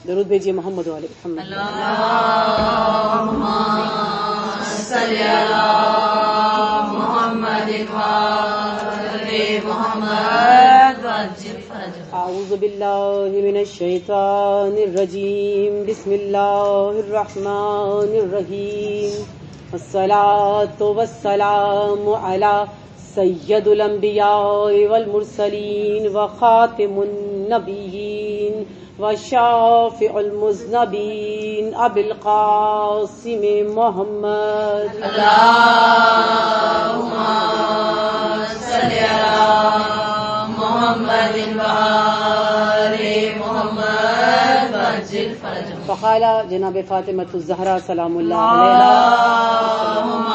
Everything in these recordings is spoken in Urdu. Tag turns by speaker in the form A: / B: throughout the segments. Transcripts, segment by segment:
A: درود بھیجیے محمد والے محمد.
B: اللہم صلی علی محمد وآل محمد وعجل فرجہ.
A: اعوذ باللہ من الشیطان الرجیم. بسم اللہ الرحمن الرحیم. الصلاۃ والسلام علی سید الانبیاء والمرسلین وخاتم النبیین وشافع المذنبین ابی القاسم محمد.
B: اللہم صلی علی محمد وآل محمد وعجل فرجہ.
A: فقال جناب فاطمۃ الزہرا سلام اللہ علیہا.
B: اللہم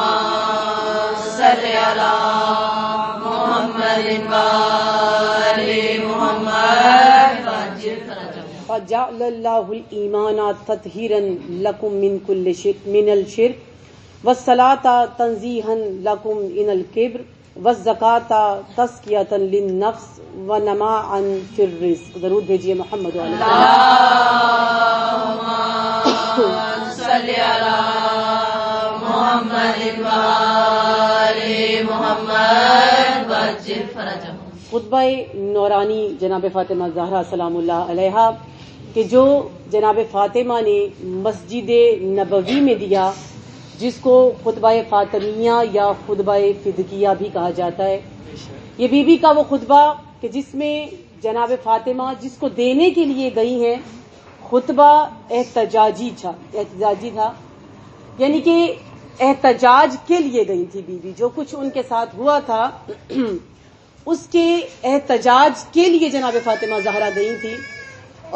B: صلی علی محمد وآل محمد وعجل فرجہ.
A: فجعل اللہ الایمان تطہیرا لکم من کل شرک من الشرک والصلاۃ تنزیہا لکم من الکبر والزکاۃ تزکیۃ للنفس ونماء فی الرزق. درود بھیجیے محمد والے.
B: اللہم صلی علی محمد وآل محمد وعجل فرجہ.
A: خطبہ نورانی جناب فاطمہ زہرا سلام اللہ علیہا کہ جو جناب فاطمہ نے مسجد نبوی میں دیا، جس کو خطبہ فاطمیہ یا خطبہ فدقیہ بھی کہا جاتا ہے. یہ بی بی کا وہ خطبہ کہ جس میں جناب فاطمہ جس کو دینے کے لیے گئی ہیں، خطبہ احتجاجی تھا، یعنی کہ احتجاج کے لیے گئی تھی بی بی. جو کچھ ان کے ساتھ ہوا تھا اس کے احتجاج کے لیے جناب فاطمہ زہرا گئی تھی،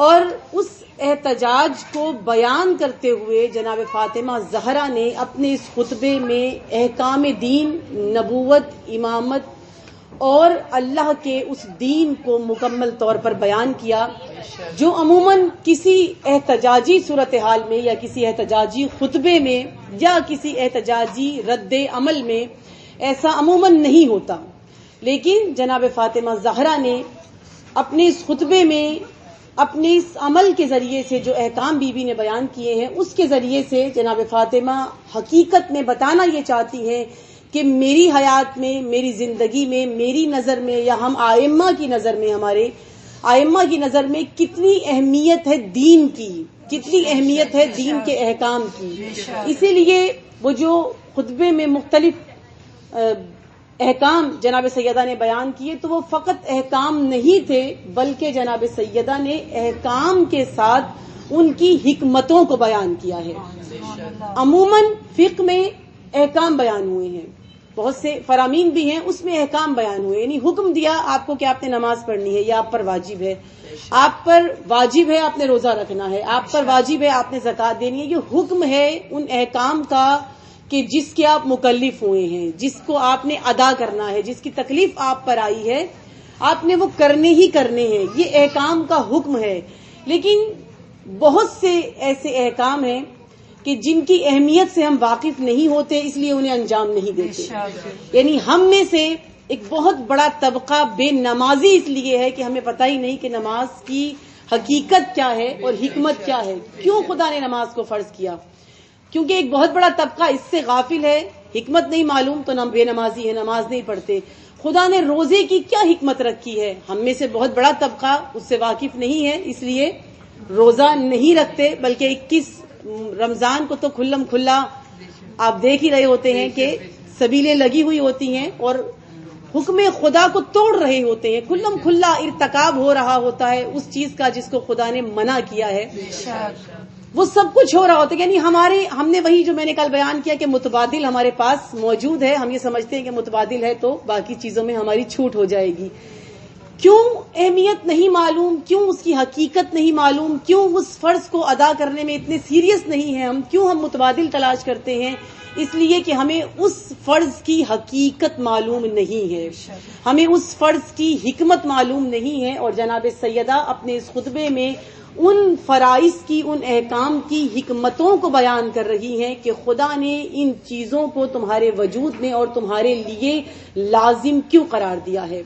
A: اور اس احتجاج کو بیان کرتے ہوئے جناب فاطمہ زہرا نے اپنے اس خطبے میں احکام دین، نبوت، امامت اور اللہ کے اس دین کو مکمل طور پر بیان کیا، جو عموماً کسی احتجاجی صورتحال میں یا کسی احتجاجی خطبے میں یا کسی احتجاجی رد عمل میں ایسا عموماً نہیں ہوتا. لیکن جناب فاطمہ زہرا نے اپنے اس خطبے میں اپنے اس عمل کے ذریعے سے جو احکام بی بی نے بیان کیے ہیں، اس کے ذریعے سے جناب فاطمہ حقیقت میں بتانا یہ چاہتی ہیں کہ میری حیات میں، میری زندگی میں، میری نظر میں یا ہم آئمہ کی نظر میں، ہمارے آئمہ کی نظر میں کتنی اہمیت ہے دین کی، کتنی اہمیت ہے دین کے احکام کی. اسی لیے وہ جو خطبے میں مختلف احکام جناب سیدہ نے بیان کیے، تو وہ فقط احکام نہیں تھے، بلکہ جناب سیدہ نے احکام کے ساتھ ان کی حکمتوں کو بیان کیا ہے. عموماً فقہ میں احکام بیان ہوئے ہیں، بہت سے فرامین بھی ہیں، اس میں احکام بیان ہوئے، یعنی حکم دیا آپ کو کہ آپ نے نماز پڑھنی ہے، یہ آپ پر واجب ہے، آپ پر واجب ہے آپ نے روزہ رکھنا ہے، آپ پر واجب ہے آپ نے زکوٰۃ دینی ہے. یہ حکم ہے ان احکام کا کہ جس کے آپ مکلف ہوئے ہیں، جس کو آپ نے ادا کرنا ہے، جس کی تکلیف آپ پر آئی ہے، آپ نے وہ کرنے ہی کرنے ہیں. یہ احکام کا حکم ہے. لیکن بہت سے ایسے احکام ہیں کہ جن کی اہمیت سے ہم واقف نہیں ہوتے، اس لیے انہیں انجام نہیں دیتے. یعنی ہم میں سے ایک بہت بڑا طبقہ بے نمازی اس لیے ہے کہ ہمیں پتہ ہی نہیں کہ نماز کی حقیقت کیا ہے اور حکمت کیا ہے، کیوں خدا نے نماز کو فرض کیا. کیونکہ ایک بہت بڑا طبقہ اس سے غافل ہے، حکمت نہیں معلوم تو بے نمازی ہے، نماز نہیں پڑھتے. خدا نے روزے کی کیا حکمت رکھی ہے، ہم میں سے بہت بڑا طبقہ اس سے واقف نہیں ہے، اس لیے روزہ نہیں رکھتے. بلکہ 21 رمضان کو تو کھلم کھلا آپ دیکھ ہی رہے ہوتے ہیں کہ سبیلیں لگی ہوئی ہوتی ہیں اور حکم خدا کو توڑ رہے ہوتے ہیں، کھلم کھلا ارتکاب ہو رہا ہوتا ہے اس چیز کا جس کو خدا نے منع کیا ہے. وہ سب کچھ ہو رہا ہوتا ہے. یعنی ہم نے وہی جو میں نے کل بیان کیا کہ متبادل ہمارے پاس موجود ہے، ہم یہ سمجھتے ہیں کہ متبادل ہے تو باقی چیزوں میں ہماری چھوٹ ہو جائے گی. کیوں اہمیت نہیں معلوم، کیوں اس کی حقیقت نہیں معلوم، کیوں اس فرض کو ادا کرنے میں اتنے سیریس نہیں ہیں ہم، کیوں ہم متبادل تلاش کرتے ہیں؟ اس لیے کہ ہمیں اس فرض کی حقیقت معلوم نہیں ہے، ہمیں اس فرض کی حکمت معلوم نہیں ہے. اور جناب سیدہ اپنے اس خطبے میں ان فرائض کی، ان احکام کی حکمتوں کو بیان کر رہی ہیں کہ خدا نے ان چیزوں کو تمہارے وجود میں اور تمہارے لیے لازم کیوں قرار دیا ہے.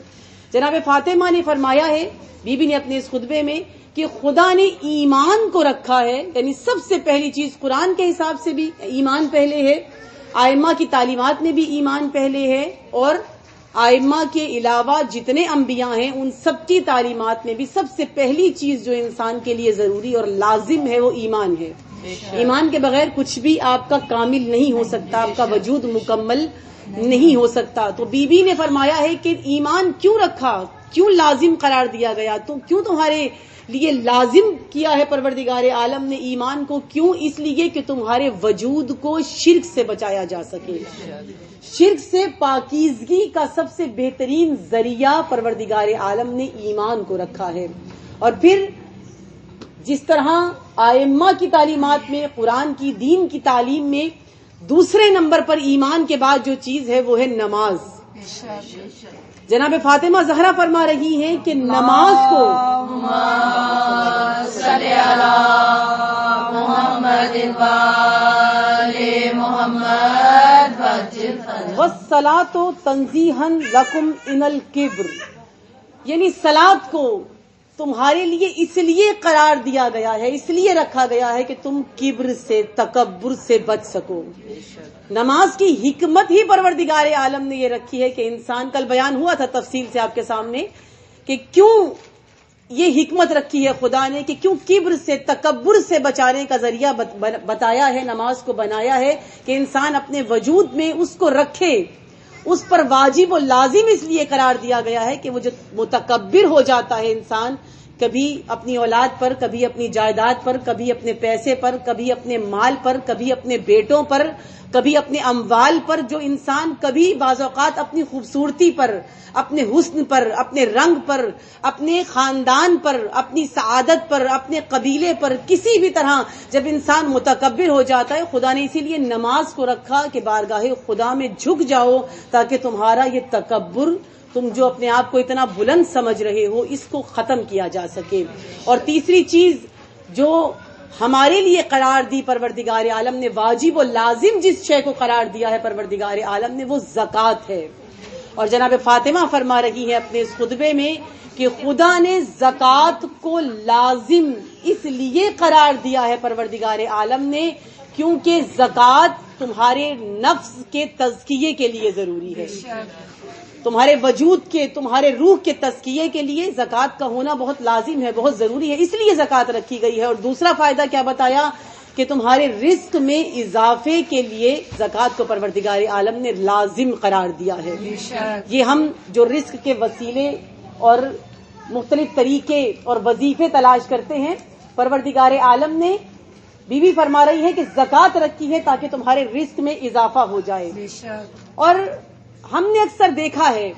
A: جناب فاطمہ نے فرمایا ہے، بی بی نے اپنے اس خطبے میں کہ خدا نے ایمان کو رکھا ہے، یعنی سب سے پہلی چیز قرآن کے حساب سے بھی ایمان پہلے ہے، ائمہ کی تعلیمات میں بھی ایمان پہلے ہے، اور ائمہ کے علاوہ جتنے انبیاء ہیں ان سب کی تعلیمات میں بھی سب سے پہلی چیز جو انسان کے لیے ضروری اور لازم ہے وہ ایمان ہے۔ ایمان کے بغیر کچھ بھی آپ کا کامل نہیں ہو سکتا، آپ کا وجود مکمل نہیں ہو سکتا۔ تو بی بی نے فرمایا ہے کہ ایمان کیوں رکھا، کیوں لازم قرار دیا گیا، تو کیوں تمہارے لیے لازم کیا ہے پروردگار عالم نے ایمان کو؟ کیوں؟ اس لیے کہ تمہارے وجود کو شرک سے بچایا جا سکے۔ شرک سے پاکیزگی کا سب سے بہترین ذریعہ پروردگار عالم نے ایمان کو رکھا ہے۔ اور پھر جس طرح ائمہ کی تعلیمات میں، قرآن کی دین کی تعلیم میں دوسرے نمبر پر ایمان کے بعد جو چیز ہے وہ ہے نماز۔ جناب فاطمہ زہرا فرما رہی ہیں کہ نماز کو
B: صلی علی محمد محمد
A: والصلاۃ تنزیہا لکم ان الکبر، یعنی صلاۃ کو تمہارے لیے اس لیے قرار دیا گیا ہے، اس لیے رکھا گیا ہے کہ تم کبر سے، تکبر سے بچ سکو۔ نماز کی حکمت ہی پروردگار عالم نے یہ رکھی ہے کہ انسان، کل بیان ہوا تھا تفصیل سے آپ کے سامنے کہ کیوں یہ حکمت رکھی ہے خدا نے، کہ کیوں کبر سے، تکبر سے بچانے کا ذریعہ بتایا ہے، نماز کو بنایا ہے کہ انسان اپنے وجود میں اس کو رکھے، اس پر واجب و لازم اس لیے قرار دیا گیا ہے کہ وہ جو متکبر ہو جاتا ہے انسان، کبھی اپنی اولاد پر، کبھی اپنی جائیداد پر، کبھی اپنے پیسے پر، کبھی اپنے مال پر، کبھی اپنے بیٹوں پر، کبھی اپنے اموال پر، جو انسان کبھی بعض اوقات اپنی خوبصورتی پر، اپنے حسن پر، اپنے رنگ پر، اپنے خاندان پر، اپنی سعادت پر، اپنے قبیلے پر، کسی بھی طرح جب انسان متکبر ہو جاتا ہے، خدا نے اسی لیے نماز کو رکھا کہ بارگاہ خدا میں جھک جاؤ تاکہ تمہارا یہ تکبر، تم جو اپنے آپ کو اتنا بلند سمجھ رہے ہو، اس کو ختم کیا جا سکے۔ اور تیسری چیز جو ہمارے لیے قرار دی پروردگار عالم نے، واجب و لازم جس شے کو قرار دیا ہے پروردگار عالم نے، وہ زکوٰۃ ہے۔ اور جناب فاطمہ فرما رہی ہے اپنے اس خطبے میں کہ خدا نے زکوٰۃ کو لازم اس لیے قرار دیا ہے پروردگار عالم نے کیونکہ زکوٰۃ تمہارے نفس کے تزکیے کے لیے ضروری ہے، تمہارے وجود کے، تمہارے روح کے تزکیے کے لیے زکوٰۃ کا ہونا بہت لازم ہے، بہت ضروری ہے، اس لیے زکوٰۃ رکھی گئی ہے۔ اور دوسرا فائدہ کیا بتایا کہ تمہارے رزق میں اضافے کے لیے زکوٰۃ کو پروردگار عالم نے لازم قرار دیا ہے۔ یہ ہم جو رزق کے وسیلے اور مختلف طریقے اور وظیفے تلاش کرتے ہیں، پروردگار عالم نے بی بی فرما رہی ہے کہ زکوٰۃ رکھی ہے تاکہ تمہارے رزق میں اضافہ ہو جائے۔ اور ہم نے اکثر دیکھا ہے،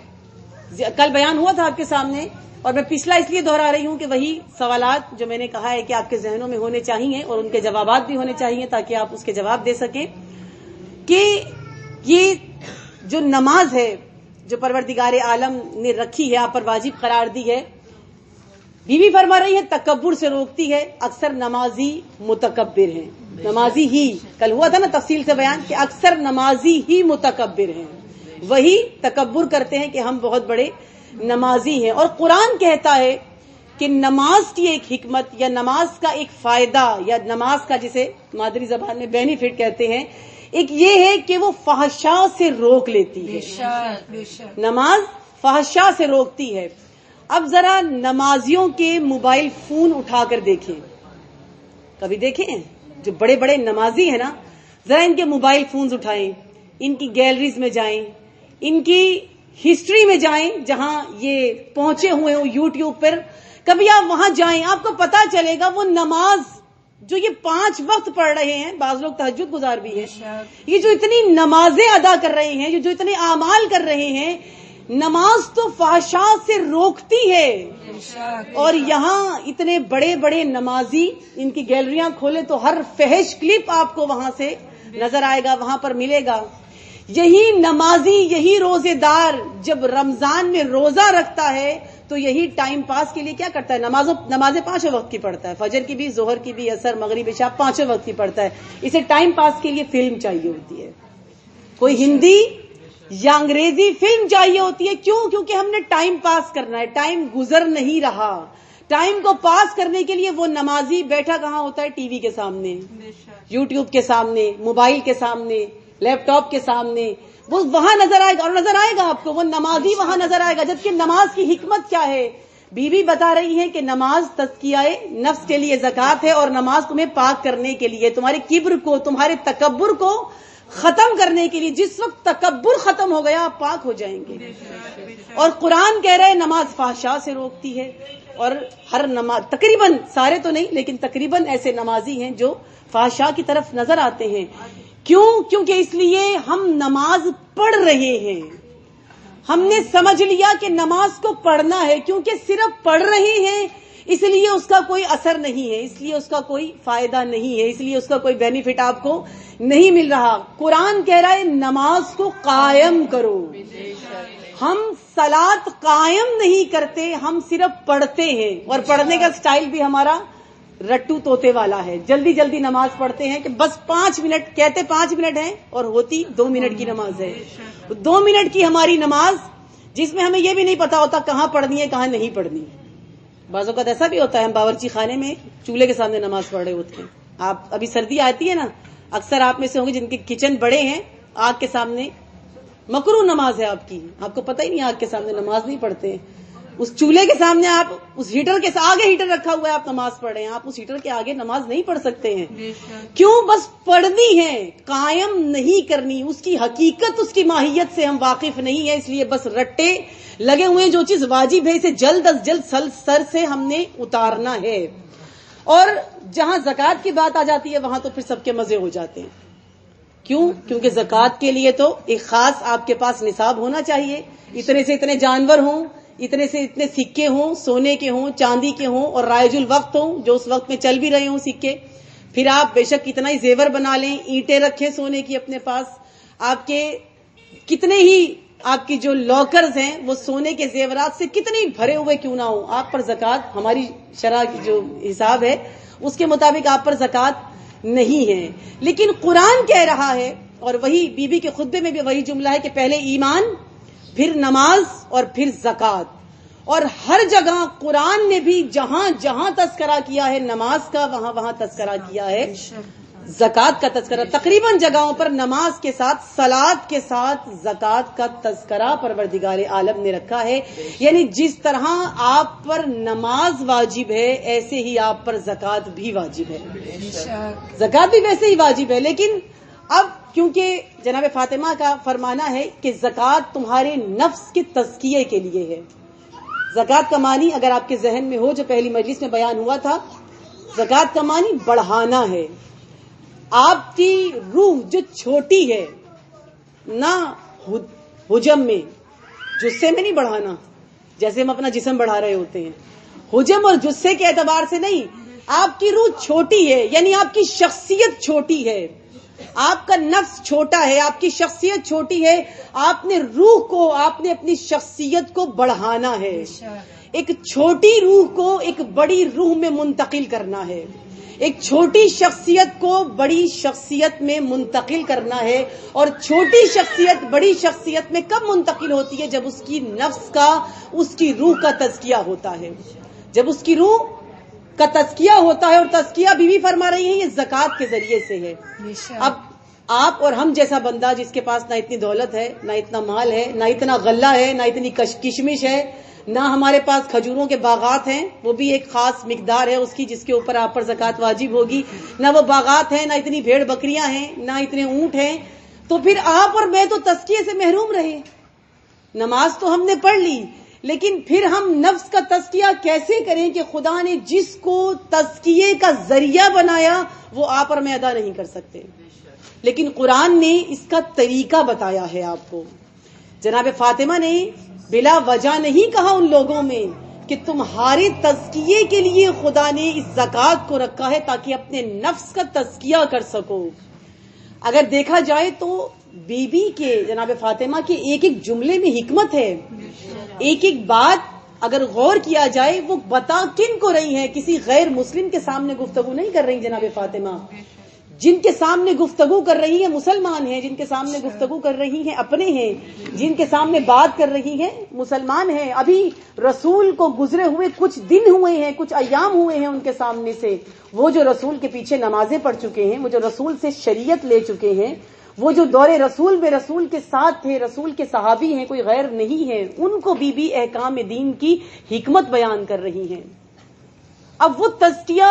A: کل بیان ہوا تھا آپ کے سامنے، اور میں پچھلا اس لیے دہرا رہی ہوں کہ وہی سوالات جو میں نے کہا ہے کہ آپ کے ذہنوں میں ہونے چاہیے اور ان کے جوابات بھی ہونے چاہیے تاکہ آپ اس کے جواب دے سکیں، کہ یہ جو نماز ہے جو پروردگار عالم نے رکھی ہے، آپ پر واجب قرار دی ہے، بی بی فرما رہی ہے تکبر سے روکتی ہے۔ اکثر نمازی متکبر ہیں، نمازی ہی، کل ہوا تھا نا تفصیل سے بیان کہ اکثر نمازی ہی متکبر ہیں، وہی تکبر کرتے ہیں کہ ہم بہت بڑے نمازی ہیں۔ اور قرآن کہتا ہے کہ نماز کی ایک حکمت یا نماز کا ایک فائدہ یا نماز کا جسے مادری زبان میں بینیفٹ کہتے ہیں، ایک یہ ہے کہ وہ فحشاء سے روک لیتی ہے۔ نماز فحشاء سے روکتی ہے۔ اب ذرا نمازیوں کے موبائل فون اٹھا کر دیکھیں، کبھی دیکھیں جو بڑے بڑے نمازی ہیں نا، ذرا ان کے موبائل فونز اٹھائیں، ان کی گیلریز میں جائیں، ان کی ہسٹری میں جائیں جہاں یہ پہنچے ہوئے ہوں یوٹیوب پر، کبھی آپ وہاں جائیں، آپ کو پتا چلے گا وہ نماز جو یہ 5 وقت پڑھ رہے ہیں، بعض لوگ تہجد گزار بھی ہیں، یہ جو اتنی نمازیں ادا کر رہے ہیں، جو اتنے اعمال کر رہے ہیں، نماز تو فحشاء سے روکتی ہے۔ اور یہاں اتنے بڑے بڑے نمازی، ان کی گیلریاں کھولیں تو ہر فحش کلپ آپ کو وہاں سے نظر آئے گا، وہاں پر ملے گا۔ یہی نمازی، یہی روزے دار جب رمضان میں روزہ رکھتا ہے تو یہی ٹائم پاس کے لیے کیا کرتا ہے، نمازیں 5 وقت کی پڑھتا ہے، فجر کی بھی، ظہر کی بھی، عصر، مغرب، عشاء 5 وقت کی پڑھتا ہے۔ اسے ٹائم پاس کے لیے فلم چاہیے ہوتی ہے، کوئی ہندی یا انگریزی فلم چاہیے ہوتی ہے۔ کیوں؟ کیونکہ ہم نے ٹائم پاس کرنا ہے، ٹائم گزر نہیں رہا، ٹائم کو پاس کرنے کے لیے وہ نمازی بیٹھا کہاں ہوتا ہے؟ ٹی وی کے سامنے، یوٹیوب کے سامنے، موبائل کے سامنے، لیپ ٹاپ کے سامنے. وہ وہاں نظر آئے گا، اور نظر آئے گا آپ کو وہ نمازی وہاں نظر آئے گا. جبکہ نماز کی حکمت کیا ہے؟ بی بتا رہی ہے کہ نماز تزکیہ نفس کے لیے زکات ہے، اور نماز تمہیں پاک کرنے کے لیے، تمہارے کبر کو، تمہارے تکبر کو ختم کرنے کے لیے. جس وقت تکبر ختم ہو گیا آپ پاک ہو جائیں گے. اور قرآن کہہ رہے نماز فحشاء سے روکتی ہے. اور ہر نماز، تقریباً سارے تو نہیں لیکن تقریباً ایسے نمازی ہیں جو فحشاء کی طرف نظر آتے ہیں. کیوں؟ کیونکہ اس لیے ہم نماز پڑھ رہے ہیں، ہم نے سمجھ لیا کہ نماز کو پڑھنا ہے. کیونکہ صرف پڑھ رہے ہیں اس لیے اس کا کوئی اثر نہیں ہے، اس لیے اس کا کوئی فائدہ نہیں ہے، اس لیے اس کا کوئی بینیفٹ آپ کو نہیں مل رہا. قرآن کہہ رہا ہے نماز کو قائم کرو. ہم صلاۃ قائم نہیں کرتے، ہم صرف پڑھتے ہیں. اور پڑھنے کا سٹائل بھی ہمارا رٹو طوطے والا ہے. جلدی جلدی نماز پڑھتے ہیں کہ بس 5 منٹ، کہتے 5 منٹ ہیں اور ہوتی 2 منٹ کی نماز ہے. 2 منٹ کی ہماری نماز جس میں ہمیں یہ بھی نہیں پتا ہوتا کہاں پڑھنی ہے کہاں نہیں پڑھنی. بعض اوقات ایسا بھی ہوتا ہے ہم باورچی خانے میں چولہے کے سامنے نماز پڑھ رہے ہوتے ہیں. آپ ابھی سردی آتی ہے نا، اکثر آپ میں سے ہوں گے جن کے کچن بڑے ہیں، آگ کے سامنے مکروہ نماز ہے آپ کی، آپ کو پتہ ہی نہیں آگ کے سامنے نماز نہیں پڑھتے. اس چولہے کے سامنے آپ اس ہیٹر کے آگے ہیٹر رکھا ہوا ہے، آپ نماز پڑھ رہے ہیں، آپ اس ہیٹر کے آگے نماز نہیں پڑھ سکتے ہیں. کیوں؟ بس پڑھنی ہے، قائم نہیں کرنی. اس کی حقیقت، اس کی ماہیت سے ہم واقف نہیں ہیں، اس لیے بس رٹے لگے ہوئے ہیں. جو چیز واجب ہے اسے جلد از جلد سر سے ہم نے اتارنا ہے. اور جہاں زکوٰۃ کی بات آ جاتی ہے وہاں تو پھر سب کے مزے ہو جاتے ہیں. کیوں؟ کیونکہ زکوٰۃ کے لیے تو ایک خاص آپ کے پاس نصاب ہونا چاہیے. اتنے سے اتنے جانور ہوں، اتنے سے اتنے سکے ہوں، سونے کے ہوں، چاندی کے ہوں، اور رائج الوقت ہوں جو اس وقت میں چل بھی رہے ہوں سکے. پھر آپ بے شک کتنا ہی زیور بنا لیں، اینٹیں رکھیں سونے کی اپنے پاس، آپ کے کتنے ہی آپ کی جو لاکرز ہیں وہ سونے کے زیورات سے کتنے ہی بھرے ہوئے کیوں نہ ہوں، آپ پر زکوٰۃ، ہماری شرع کی جو حساب ہے اس کے مطابق آپ پر زکوٰۃ نہیں ہے. لیکن قرآن کہہ رہا ہے، اور وہی بی بی کے خطبے میں بھی وہی جملہ ہے کہ پہلے ایمان، پھر نماز اور پھر زکوٰۃ. اور ہر جگہ قرآن نے بھی جہاں جہاں تذکرہ کیا ہے نماز کا، وہاں وہاں تذکرہ کیا ہے زکوٰۃ کا تذکرہ. تقریباً جگہوں پر نماز کے ساتھ، صلاۃ کے ساتھ زکوٰۃ کا تذکرہ پروردگار عالم نے رکھا ہے. یعنی جس طرح آپ پر نماز واجب ہے ایسے ہی آپ پر زکوٰۃ بھی واجب ہے. زکوٰۃ بھی ویسے ہی واجب ہے. لیکن اب کیونکہ جناب فاطمہ کا فرمانا ہے کہ زکوٰۃ تمہارے نفس کے تزکیے کے لیے ہے. زکوٰۃ کا معنی اگر آپ کے ذہن میں ہو، جو پہلی مجلس میں بیان ہوا تھا، زکوٰۃ کا معنی بڑھانا ہے. آپ کی روح جو چھوٹی ہے، نہ حجم میں، جسے میں نہیں بڑھانا جیسے ہم اپنا جسم بڑھا رہے ہوتے ہیں، حجم اور جسے کے اعتبار سے نہیں. آپ کی روح چھوٹی ہے، یعنی آپ کی شخصیت چھوٹی ہے، آپ کا نفس چھوٹا ہے، آپ کی شخصیت چھوٹی ہے. آپ نے روح کو، آپ نے اپنی شخصیت کو بڑھانا ہے. ایک چھوٹی روح کو ایک بڑی روح میں منتقل کرنا ہے. ایک چھوٹی شخصیت کو بڑی شخصیت میں منتقل کرنا ہے. اور چھوٹی شخصیت بڑی شخصیت میں کب منتقل ہوتی ہے؟ جب اس کی نفس کا، اس کی روح کا تزکیہ ہوتا ہے. جب اس کی روح کا تزکیہ ہوتا ہے. اور تزکیہ بیوی فرما رہی ہیں یہ زکوٰۃ کے ذریعے سے ہے. اب آپ اور ہم جیسا بندہ جس کے پاس نہ اتنی دولت ہے، نہ اتنا مال ہے، نہ اتنا غلہ ہے، نہ اتنی کشمش ہے، نہ ہمارے پاس کھجوروں کے باغات ہیں، وہ بھی ایک خاص مقدار ہے اس کی جس کے اوپر آپ پر زکوٰۃ واجب ہوگی، نہ وہ باغات ہیں، نہ اتنی بھیڑ بکریاں ہیں، نہ اتنے اونٹ ہیں، تو پھر آپ اور میں تو تزکیے سے محروم رہے. نماز تو ہم نے پڑھ لی، لیکن پھر ہم نفس کا تزکیہ کیسے کریں کہ خدا نے جس کو تزکیے کا ذریعہ بنایا وہ آپ اور میں ادا نہیں کر سکتے. لیکن قرآن نے اس کا طریقہ بتایا ہے آپ کو. جناب فاطمہ نے بلا وجہ نہیں کہا ان لوگوں میں کہ تمہارے تزکیے کے لیے خدا نے اس زکوٰۃ کو رکھا ہے تاکہ اپنے نفس کا تزکیہ کر سکو. اگر دیکھا جائے تو بی بی کے، جناب فاطمہ کے ایک ایک جملے میں حکمت ہے. ایک ایک بات اگر غور کیا جائے وہ بتا کن کو رہی ہیں، کسی غیر مسلم کے سامنے گفتگو نہیں کر رہی جناب فاطمہ. جن کے سامنے گفتگو کر رہی ہیں مسلمان ہیں، جن کے سامنے گفتگو کر رہی ہیں اپنے ہیں، جن کے سامنے بات کر رہی ہیں مسلمان ہیں. ابھی رسول کو گزرے ہوئے کچھ دن ہوئے ہیں، کچھ ایام ہوئے ہیں ان کے سامنے سے. وہ جو رسول کے پیچھے نمازیں پڑھ چکے ہیں، وہ جو رسول سے شریعت لے چکے ہیں، وہ جو دور رسول میں رسول کے ساتھ تھے، رسول کے صحابی ہیں، کوئی غیر نہیں ہے، ان کو بی احکام دین کی حکمت بیان کر رہی ہیں. اب وہ تزکیہ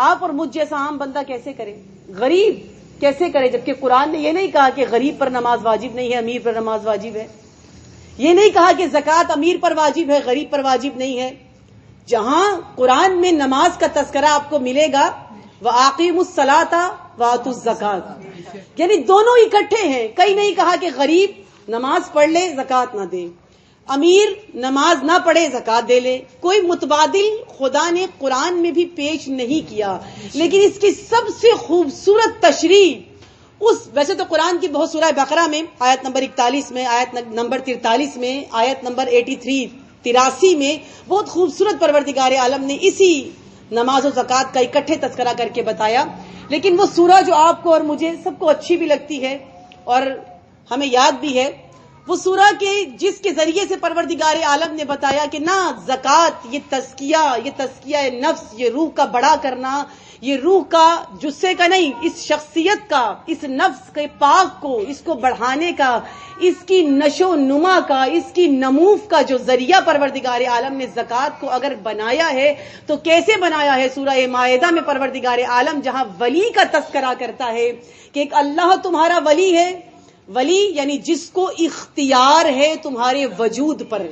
A: آپ اور مجھ جیسا عام بندہ کیسے کرے، غریب کیسے کرے؟ جبکہ قرآن نے یہ نہیں کہا کہ غریب پر نماز واجب نہیں ہے، امیر پر نماز واجب ہے. یہ نہیں کہا کہ زکوٰۃ امیر پر واجب ہے، غریب پر واجب نہیں ہے. جہاں قرآن میں نماز کا تذکرہ آپ کو ملے گا، وَأَقِیمُوا الصَّلَاةَ وَآتُوا الزَّکَاةَ، یعنی دونوں اکٹھے ہیں. کہیں نہیں کہا کہ غریب نماز پڑھ لے زکوٰۃ نہ دے، امیر نماز نہ پڑھے زکوٰۃ دے لے. کوئی متبادل خدا نے قرآن میں بھی پیش نہیں کیا. لیکن اس کی سب سے خوبصورت تشریح ویسے تو قرآن کی بہت سورہ بقرہ میں آیت نمبر 41 میں، آیت نمبر 43 میں، آیت نمبر 83 میں بہت خوبصورت پروردگار عالم نے اسی نماز و زکوٰۃ کا اکٹھے تذکرہ کر کے بتایا. لیکن وہ سورہ جو آپ کو اور مجھے سب کو اچھی بھی لگتی ہے اور ہمیں یاد بھی ہے، وہ سورہ کے جس کے ذریعے سے پروردگار عالم نے بتایا کہ نہ زکوٰۃ یہ تزکیہ نفس، یہ روح کا بڑا کرنا، یہ روح کا جسے کا نہیں، اس شخصیت کا، اس نفس کے پاک کو، اس کو بڑھانے کا، اس کی نشو نما کا، اس کی نموف کا جو ذریعہ پروردگار عالم نے زکوٰۃ کو اگر بنایا ہے تو کیسے بنایا ہے؟ سورہ مائدہ میں پروردگار عالم جہاں ولی کا تذکرہ کرتا ہے کہ ایک اللہ تمہارا ولی ہے، ولی یعنی جس کو اختیار ہے تمہارے وجود پر،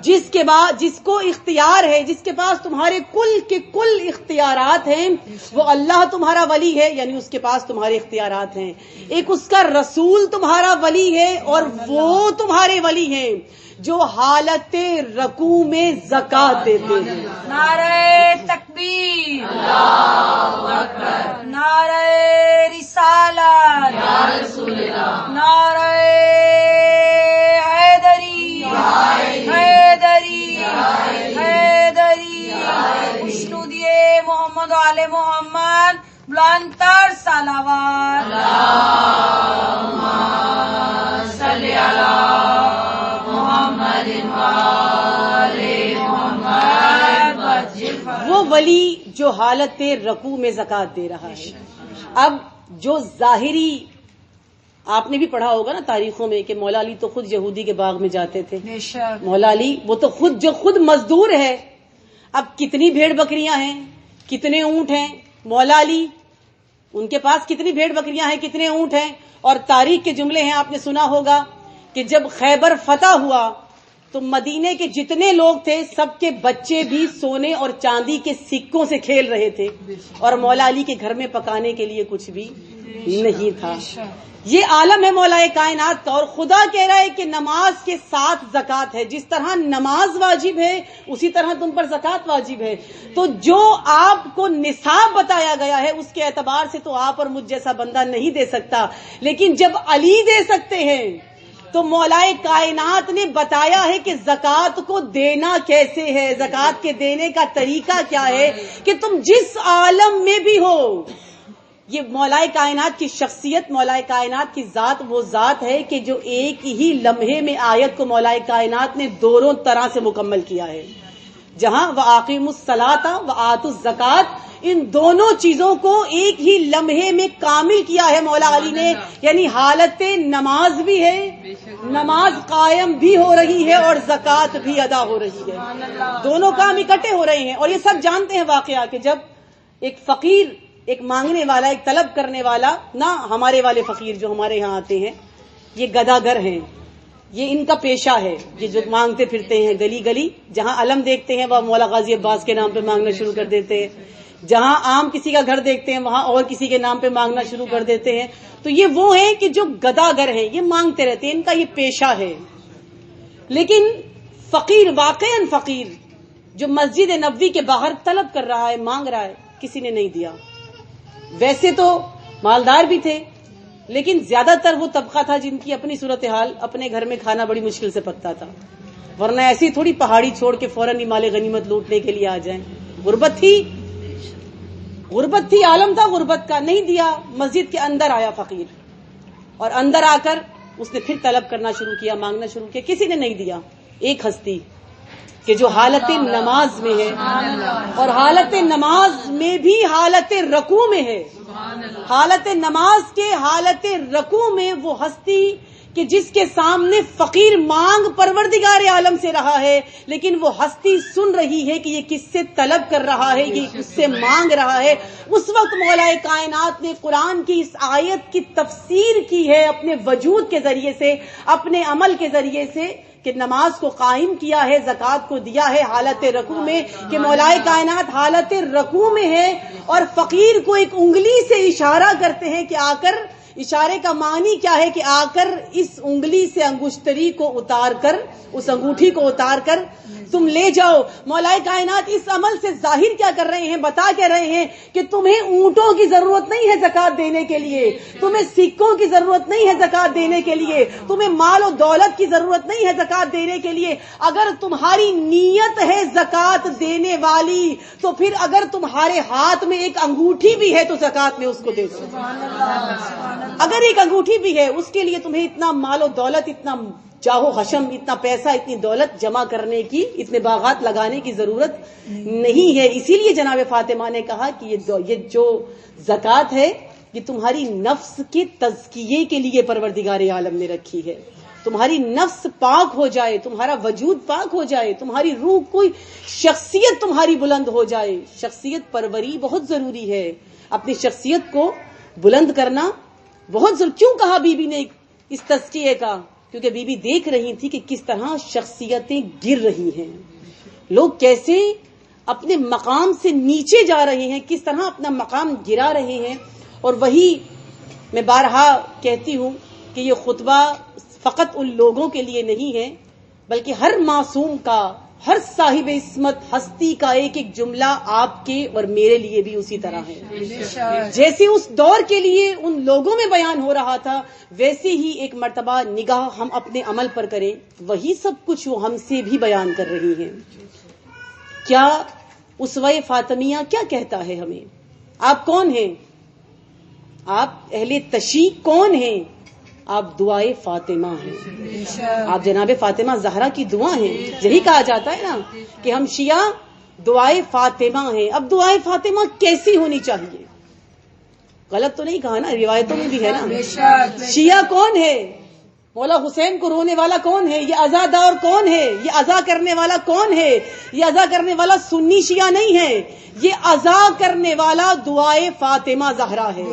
A: جس کو اختیار ہے، جس کے پاس تمہارے کل کے کل اختیارات ہیں، وہ اللہ تمہارا ولی ہے، یعنی اس کے پاس تمہارے اختیارات ہیں. ایک اس کا رسول تمہارا ولی ہے اور وہ تمہارے ولی ہیں جو حالت رکوع میں زکوٰۃ دیتے ہیں.
B: نعرہ تکبیر، اللہ اکبر، نعرہ رسالت، یا رسول اللہ، نعرہ حیدری، حیدری، حیدری، خوشنودی محمد و آل محمد، بلندتر صلوات، اللہم صلی علی
A: وہ ولی جو حالت رکوع میں زکوٰۃ دے رہا ہے. اب جو ظاہری آپ نے بھی پڑھا ہوگا نا تاریخوں میں کہ مولا علی تو خود یہودی کے باغ میں جاتے تھے. مولا علی وہ تو خود مزدور ہے. اب کتنی بھیڑ بکریاں ہیں، کتنے اونٹ ہیں، مولا علی ان کے پاس کتنی بھیڑ بکریاں ہیں، کتنے اونٹ ہیں. اور تاریخ کے جملے ہیں، آپ نے سنا ہوگا کہ جب خیبر فتح ہوا تو مدینے کے جتنے لوگ تھے سب کے بچے بھی سونے اور چاندی کے سکوں سے کھیل رہے تھے اور مولا علی کے گھر میں پکانے کے لیے کچھ بھی نہیں تھا. یہ عالم ہے مولا کائنات کا. اور خدا کہہ رہا ہے کہ نماز کے ساتھ زکوٰۃ ہے. جس طرح نماز واجب ہے اسی طرح تم پر زکوٰۃ واجب ہے. تو جو آپ کو نصاب بتایا گیا ہے اس کے اعتبار سے تو آپ اور مجھ جیسا بندہ نہیں دے سکتا. لیکن جب علی دے سکتے ہیں تو مولا کائنات نے بتایا ہے کہ زکوٰۃ کو دینا کیسے ہے، زکوٰۃ کے دینے کا طریقہ کیا ہے کہ تم جس عالم میں بھی ہو. یہ مولا کائنات کی شخصیت، مولا کائنات کی ذات وہ ذات ہے کہ جو ایک ہی لمحے میں آیت کو مولا کائنات نے دونوں طرح سے مکمل کیا ہے. جہاں وَأَقِیمُوا الصَّلَاةَ وَآتُوا الزَّکَاةَ، ان دونوں چیزوں کو ایک ہی لمحے میں کامل کیا ہے مولا علی نے. یعنی حالت نماز بھی ہے، نماز قائم بھی ہو رہی ہے اور زکوٰۃ بھی ادا ہو رہی ہے. دونوں کام اکٹھے ہو رہے ہیں. اور یہ سب جانتے ہیں واقعہ کہ جب ایک فقیر، ایک مانگنے والا، ایک طلب کرنے والا، نہ ہمارے والے فقیر جو ہمارے یہاں آتے ہیں یہ گداگر ہیں، یہ ان کا پیشہ ہے. یہ جو مانگتے پھرتے ہیں گلی گلی، جہاں علم دیکھتے ہیں وہ مولا غازی عباس کے نام پہ مانگنا شروع کر دیتے ہیں، جہاں عام کسی کا گھر دیکھتے ہیں وہاں اور کسی کے نام پہ مانگنا شروع کر دیتے ہیں. تو یہ وہ ہیں کہ جو گداگر ہیں، یہ مانگتے رہتے ہیں، ان کا یہ پیشہ ہے. لیکن فقیر، واقعاً فقیر جو مسجد نبوی کے باہر طلب کر رہا ہے، مانگ رہا ہے، کسی نے نہیں دیا. ویسے تو مالدار بھی تھے لیکن زیادہ تر وہ طبقہ تھا جن کی اپنی صورتحال، اپنے گھر میں کھانا بڑی مشکل سے پکتا تھا، ورنہ ایسی تھوڑی پہاڑی چھوڑ کے فوراً ہی مال غنیمت لوٹنے کے لیے آ جائیں. غربت تھی. غربت تھی، عالم تھا غربت کا، نہیں دیا. مسجد کے اندر آیا فقیر، اور اندر آ کر اس نے پھر طلب کرنا شروع کیا، مانگنا شروع کیا. کسی نے نہیں دیا. ایک ہستی کہ جو حالت نماز میں ہے، اور حالت نماز میں بھی حالت رکوع میں ہے. حالت نماز کے حالت رکوع میں وہ ہستی کہ جس کے سامنے فقیر مانگ پروردگار عالم سے رہا ہے، لیکن وہ ہستی سن رہی ہے کہ یہ کس سے طلب کر رہا ہے، یہ کس سے مانگ رہا ہے. اس وقت مولا کائنات نے قرآن کی اس آیت کی تفسیر کی ہے اپنے وجود کے ذریعے سے، اپنے عمل کے ذریعے سے، کہ نماز کو قائم کیا ہے، زکوٰۃ کو دیا ہے حالت رکوع میں، کہ مولا کائنات حالت رکوع میں ہے اور فقیر کو ایک انگلی سے اشارہ کرتے ہیں کہ آ کر. اشارے کا معنی کیا ہے کہ آ کر اس انگلی سے انگشتری کو اتار کر، اس انگوٹھی کو اتار کر تم لے جاؤ. مولا کائنات اس عمل سے ظاہر کیا کر رہے ہیں، بتا کے رہے ہیں کہ تمہیں اونٹوں کی ضرورت نہیں ہے زکوٰۃ دینے کے لیے، تمہیں سکوں کی ضرورت نہیں ہے زکوٰۃ دینے کے لیے، تمہیں مال و دولت کی ضرورت نہیں ہے زکوٰۃ دینے کے لیے. اگر تمہاری نیت ہے زکوٰۃ دینے والی تو پھر اگر تمہارے ہاتھ میں ایک انگوٹھی بھی ہے تو زکوٰۃ میں اس کو دے دو. اگر ایک انگوٹھی بھی ہے، اس کے لیے تمہیں اتنا مال و دولت، اتنا چاہو حشم، اتنا پیسہ، اتنی دولت جمع کرنے کی، اتنے باغات لگانے کی ضرورت نہیں ہے. اسی لیے جناب فاطمہ نے کہا کہ یہ جو زکوٰۃ ہے یہ تمہاری نفس کے تزکیے کے لیے پروردگار عالم نے رکھی ہے. تمہاری نفس پاک ہو جائے، تمہارا وجود پاک ہو جائے، تمہاری روح، کوئی شخصیت تمہاری بلند ہو جائے. شخصیت پروری بہت ضروری ہے. اپنی شخصیت کو بلند کرنا بہت ضروری. کیوں کہا بی بی نے اس تزکیے کا؟ کیونکہ بی بی دیکھ رہی تھی کہ کس طرح شخصیتیں گر رہی ہیں، لوگ کیسے اپنے مقام سے نیچے جا رہے ہیں، کس طرح اپنا مقام گرا رہے ہیں. اور وہی میں بارہا کہتی ہوں کہ یہ خطبہ فقط ان لوگوں کے لیے نہیں ہے، بلکہ ہر معصوم کا، ہر صاحب عصمت ہستی کا ایک ایک جملہ آپ کے اور میرے لیے بھی اسی طرح ہے. جیسے اس دور کے لیے ان لوگوں میں بیان ہو رہا تھا، ویسے ہی ایک مرتبہ نگاہ ہم اپنے عمل پر کریں، وہی سب کچھ وہ ہم سے بھی بیان کر رہی ہیں. کیا اسوہ فاطمیہ کیا کہتا ہے ہمیں؟ آپ کون ہیں؟ آپ اہل تشیع کون ہیں؟ آپ دعائے فاطمہ ہیں. آپ جناب فاطمہ زہرا کی دعا ہیں. یہی کہا جاتا ہے نا کہ ہم شیعہ دعائے فاطمہ ہیں. اب دعائے فاطمہ کیسی ہونی چاہیے؟ غلط تو نہیں کہا نا، روایتوں میں بھی ہے نا. شیعہ کون ہے؟ مولا حسین کو رونے والا کون ہے؟ یہ عزادار کون ہے؟ یہ عزا کرنے والا کون ہے؟ یہ عزا کرنے والا سنی شیعہ نہیں ہے، یہ عزا کرنے والا دعائے فاطمہ زہرا ہے.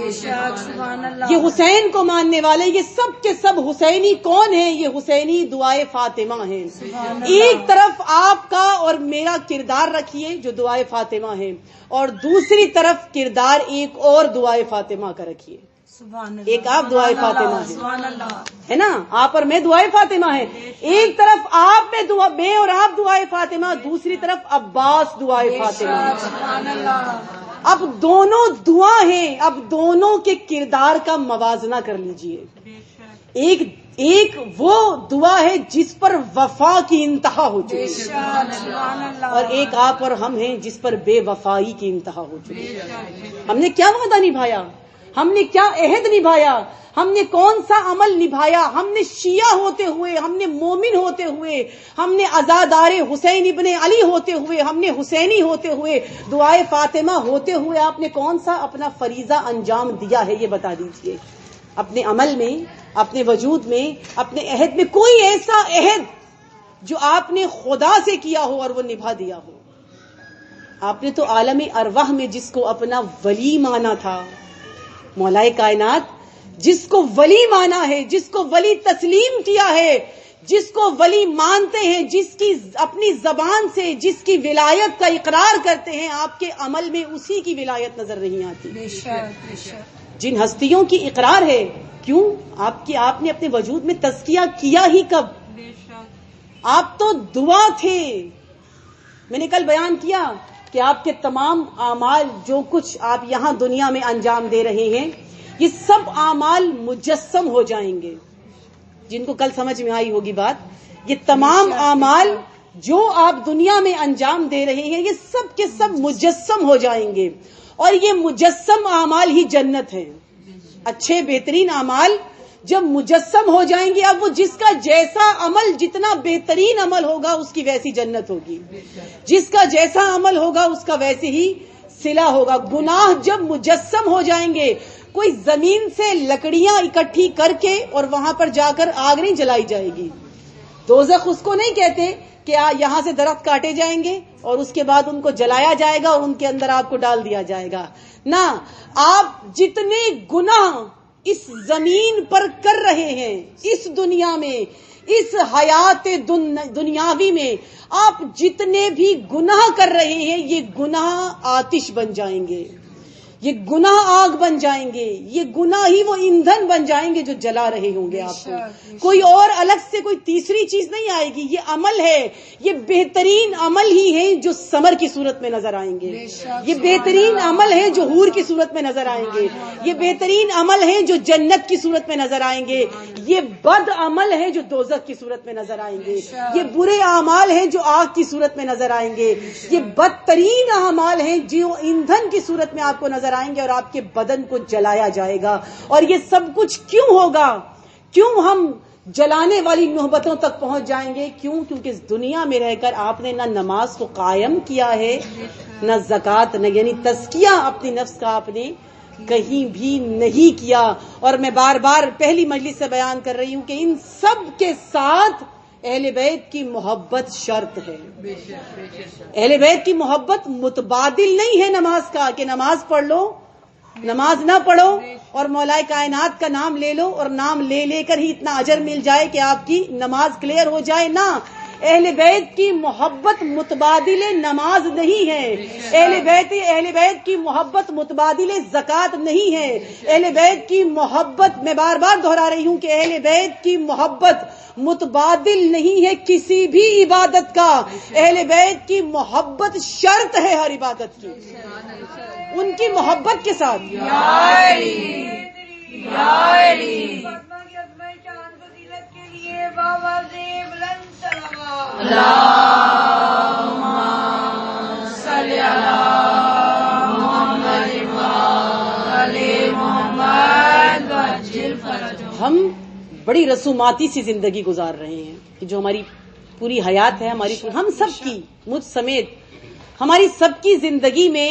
A: یہ حسین کو ماننے والے، یہ سب کے سب حسینی کون ہیں؟ یہ حسینی دعائے فاطمہ ہیں. ایک طرف آپ کا اور میرا کردار رکھیے جو دعائے فاطمہ ہے، اور دوسری طرف کردار ایک اور دعائے فاطمہ کا رکھیے. ایک آپ دعائے فاطمہ ہے نا، آپ اور میں دعائے فاطمہ ہیں. ایک طرف آپ میں اور آپ دعائے فاطمہ، دوسری طرف عباس دعائے فاطمہ. اب دونوں دعا ہیں، اب دونوں کے کردار کا موازنہ کر لیجئے. ایک وہ دعا ہے جس پر وفا کی انتہا ہو چکی، اور ایک آپ اور ہم ہیں جس پر بے وفائی کی انتہا ہو چکی. ہم نے کیا وعدہ نبھایا؟ ہم نے کیا عہد نبھایا؟ ہم نے کون سا عمل نبھایا؟ ہم نے شیعہ ہوتے ہوئے، ہم نے مومن ہوتے ہوئے، ہم نے عزادار حسین ابن علی ہوتے ہوئے، ہم نے حسینی ہوتے ہوئے، دعائے فاطمہ ہوتے ہوئے آپ نے کون سا اپنا فریضہ انجام دیا ہے؟ یہ بتا دیجئے. اپنے عمل میں، اپنے وجود میں، اپنے عہد میں کوئی ایسا عہد جو آپ نے خدا سے کیا ہو اور وہ نبھا دیا ہو. آپ نے تو عالم ارواح میں جس کو اپنا ولی مانا تھا، مولا کائنات جس کو ولی مانا ہے، جس کو ولی تسلیم کیا ہے، جس کو ولی مانتے ہیں، جس کی اپنی زبان سے جس کی ولایت کا اقرار کرتے ہیں، آپ کے عمل میں اسی کی ولایت نظر نہیں آتی. جن ہستیوں کی اقرار ہے، کیوں آپ نے اپنے وجود میں تزکیہ کیا ہی کب؟ آپ تو دعا تھے. میں نے کل بیان کیا کہ آپ کے تمام اعمال، جو کچھ آپ یہاں دنیا میں انجام دے رہے ہیں، یہ سب اعمال مجسم ہو جائیں گے. جن کو کل سمجھ میں آئی ہوگی بات، یہ تمام اعمال جو آپ دنیا میں انجام دے رہے ہیں یہ سب کے سب مجسم ہو جائیں گے. اور یہ مجسم اعمال ہی جنت ہے. اچھے بہترین اعمال جب مجسم ہو جائیں گے، اب وہ جس کا جیسا عمل، جتنا بہترین عمل ہوگا اس کی ویسی جنت ہوگی، جس کا جیسا عمل ہوگا اس کا ویسے ہی صلہ ہوگا. گناہ جب مجسم ہو جائیں گے، کوئی زمین سے لکڑیاں اکٹھی کر کے اور وہاں پر جا کر آگ نہیں جلائی جائے گی. دوزخ اس کو نہیں کہتے کہ یہاں سے درخت کاٹے جائیں گے اور اس کے بعد ان کو جلایا جائے گا اور ان کے اندر آپ کو ڈال دیا جائے گا. نہ، آپ جتنے گناہ اس زمین پر کر رہے ہیں، اس دنیا میں، اس حیات دنیاوی میں آپ جتنے بھی گناہ کر رہے ہیں، یہ گناہ آتش بن جائیں گے، یہ گناہ آگ بن جائیں گے، یہ گناہ ہی وہ ایندھن بن جائیں گے جو جلا رہے ہوں گے آپ کو. کوئی اور الگ سے کوئی تیسری چیز نہیں آئے گی. یہ عمل ہے، یہ بہترین عمل ہی ہے جو ثمر کی صورت میں نظر آئیں گے. یہ بہترین عمل ہے جو حور کی صورت میں نظر آئیں گے. یہ بہترین عمل ہے جو جنت کی صورت میں نظر آئیں گے. یہ بد عمل ہے جو دوزخ کی صورت میں نظر آئیں گے. یہ برے اعمال ہیں جو آگ کی صورت میں نظر آئیں گے. یہ بدترین اعمال ہیں جو ایندھن کی صورت میں آپ کو نظر آئیں گے اور آپ کے بدن کو جلایا جائے گا. اور یہ سب کچھ کیوں ہوگا؟ کیوں ہم جلانے والی نوبتوں تک پہنچ جائیں گے؟ کیونکہ اس دنیا میں رہ کر آپ نے نہ نماز کو قائم کیا ہے، نہ زکوٰۃ، نہ یعنی تزکیہ اپنی نفس کا آپ نے کہیں بھی نہیں کیا. اور میں بار بار پہلی مجلس سے بیان کر رہی ہوں کہ ان سب کے ساتھ اہل بیت کی محبت شرط ہے. اہل بیت کی محبت متبادل نہیں ہے نماز کا، کہ نماز پڑھ لو، نماز نہ پڑھو اور مولا کائنات کا نام لے لو اور نام لے لے کر ہی اتنا اجر مل جائے کہ آپ کی نماز کلیئر ہو جائے. نہ، اہل بیت کی محبت متبادل نماز نہیں ہے. اہل بیت کی محبت متبادل زکوٰۃ نہیں ہے. اہل بیت کی محبت، میں بار بار دہرا رہی ہوں کہ اہل بیت کی محبت متبادل نہیں ہے کسی بھی عبادت کا. اہل بیت کی محبت شرط ہے ہر عبادت کی، ان کی محبت کے ساتھ. ہم بڑی رسوماتی سی زندگی گزار رہے ہیں، جو ہماری پوری حیات ہے، ہماری ہم سب کی، مجھ سمیت ہماری سب کی زندگی میں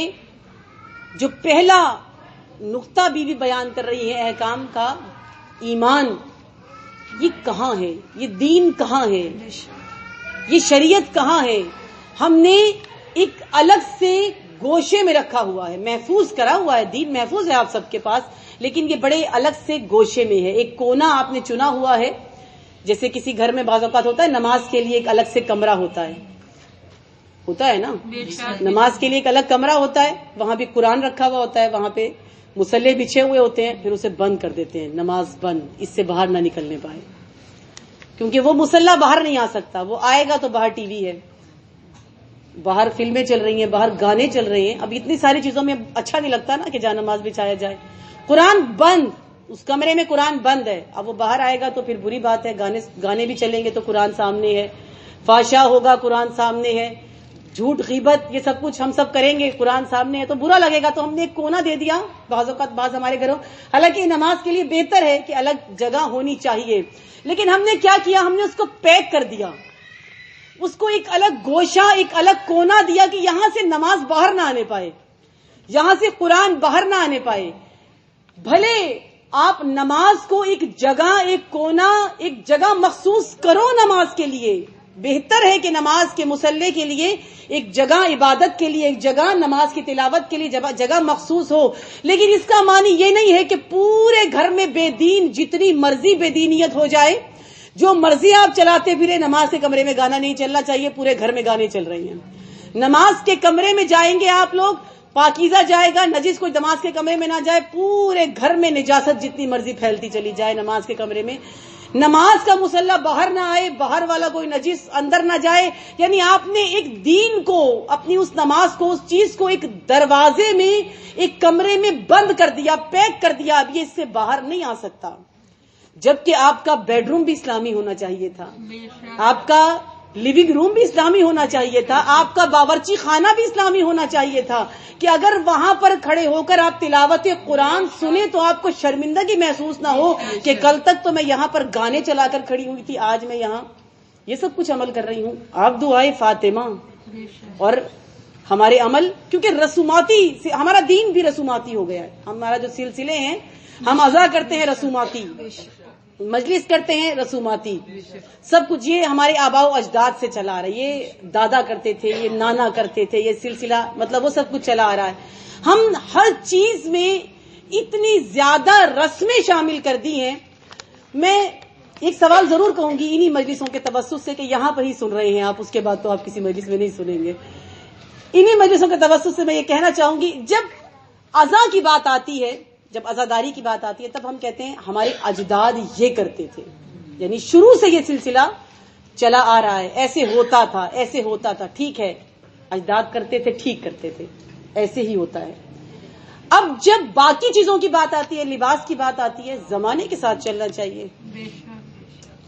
A: جو پہلا نقطہ بیوی بیان کر رہی ہے احکام کا، ایمان، یہ کہاں ہے؟ یہ دین کہاں ہے؟ یہ شریعت کہاں ہے؟ ہم نے ایک الگ سے گوشے میں رکھا ہوا ہے، محفوظ کرا ہوا ہے. دین محفوظ ہے آپ سب کے پاس، لیکن یہ بڑے الگ سے گوشے میں ہے. ایک کونا آپ نے چنا ہوا ہے. جیسے کسی گھر میں بعض اوقات ہوتا ہے نماز کے لیے ایک الگ سے کمرہ ہوتا ہے نا، نماز کے لیے ایک الگ کمرہ ہوتا ہے، وہاں بھی قرآن رکھا ہوا ہوتا ہے، وہاں پہ مصلے بچھے ہوئے ہوتے ہیں، پھر اسے بند کر دیتے ہیں، نماز بند، اس سے باہر نہ نکلنے پائے، کیونکہ وہ مصلہ باہر نہیں آ سکتا. وہ آئے گا تو باہر ٹی وی ہے، باہر فلمیں چل رہی ہیں، باہر گانے چل رہے ہیں. اب اتنی ساری چیزوں میں اچھا نہیں لگتا نا کہ جہاں نماز بچھایا جائے. قرآن بند، اس کمرے میں قرآن بند ہے. اب وہ باہر آئے گا تو پھر بری بات ہے، گانے بھی چلیں گے تو قرآن سامنے ہے، فحشا ہوگا قرآن سامنے ہے، جھوٹ غیبت یہ سب کچھ ہم سب کریں گے، قرآن سامنے ہے تو برا لگے گا. تو ہم نے ایک کونا دے دیا بعض اوقات بعض ہمارے گھروں. حالانکہ نماز کے لیے بہتر ہے کہ الگ جگہ ہونی چاہیے، لیکن ہم نے کیا کیا؟ ہم نے اس کو پیک کر دیا، اس کو ایک الگ گوشہ، ایک الگ کونا دیا کہ یہاں سے نماز باہر نہ آنے پائے، یہاں سے قرآن باہر نہ آنے پائے. بھلے آپ نماز کو ایک جگہ، ایک کونا، ایک جگہ مخصوص کرو نماز کے لیے. بہتر ہے کہ نماز کے مصلے کے لیے ایک جگہ، عبادت کے لیے ایک جگہ، نماز کی تلاوت کے لیے جگہ مخصوص ہو. لیکن اس کا معنی یہ نہیں ہے کہ پورے گھر میں بے دین جتنی مرضی بے دینیت ہو جائے، جو مرضی آپ چلاتے پھرے، نماز کے کمرے میں گانا نہیں چلنا چاہیے. پورے گھر میں گانے چل رہے ہیں. نماز کے کمرے میں جائیں گے آپ لوگ، پاکیزہ جائے گا، نجس کوئی نماز کے کمرے میں نہ جائے. پورے گھر میں نجاست جتنی مرضی پھیلتی چلی جائے نماز کے کمرے میں. نماز کا مصلی باہر نہ آئے، باہر والا کوئی نجس اندر نہ جائے. یعنی آپ نے ایک دین کو، اپنی اس نماز کو، اس چیز کو ایک دروازے میں، ایک کمرے میں بند کر دیا، پیک کر دیا. اب یہ اس سے باہر نہیں آ سکتا. جبکہ آپ کا بیڈ روم بھی اسلامی ہونا چاہیے تھا، آپ کا لیونگ روم بھی اسلامی ہونا چاہیے تھا, آپ کا باورچی خانہ بھی اسلامی ہونا چاہیے تھا کہ اگر وہاں پر کھڑے ہو کر آپ تلاوت قرآن سنیں تو آپ کو شرمندگی محسوس نہ ہو کہ کل تک تو میں یہاں پر گانے چلا کر کھڑی ہوئی تھی, آج میں یہاں یہ سب کچھ عمل کر رہی ہوں. آپ دعائے فاطمہ. اور ہمارے عمل, کیونکہ رسوماتی ہمارا دین بھی رسوماتی ہو گیا ہے. ہمارا جو سلسلے ہیں, ہم اذا کرتے ہیں رسوماتی, مجلس کرتے ہیں رسوماتی, سب کچھ یہ ہمارے آباء و اجداد سے چلا آ رہا ہے. یہ دادا کرتے تھے, یہ نانا کرتے تھے, یہ سلسلہ مطلب وہ سب کچھ چلا آ رہا ہے. ہم ہر چیز میں اتنی زیادہ رسمیں شامل کر دی ہیں. میں ایک سوال ضرور کہوں گی انہی مجلسوں کے توسط سے کہ یہاں پر ہی سن رہے ہیں آپ, اس کے بعد تو آپ کسی مجلس میں نہیں سنیں گے. انہی مجلسوں کے توسط سے میں یہ کہنا چاہوں گی, جب اذان کی بات آتی ہے, جب عزاداری کی بات آتی ہے, تب ہم کہتے ہیں ہمارے اجداد یہ کرتے تھے. یعنی شروع سے یہ سلسلہ چلا آ رہا ہے, ایسے ہوتا تھا, ایسے ہوتا تھا. ٹھیک ہے, اجداد کرتے تھے, ٹھیک کرتے تھے, ایسے ہی ہوتا ہے. اب جب باقی چیزوں کی بات آتی ہے, لباس کی بات آتی ہے, زمانے کے ساتھ چلنا چاہیے.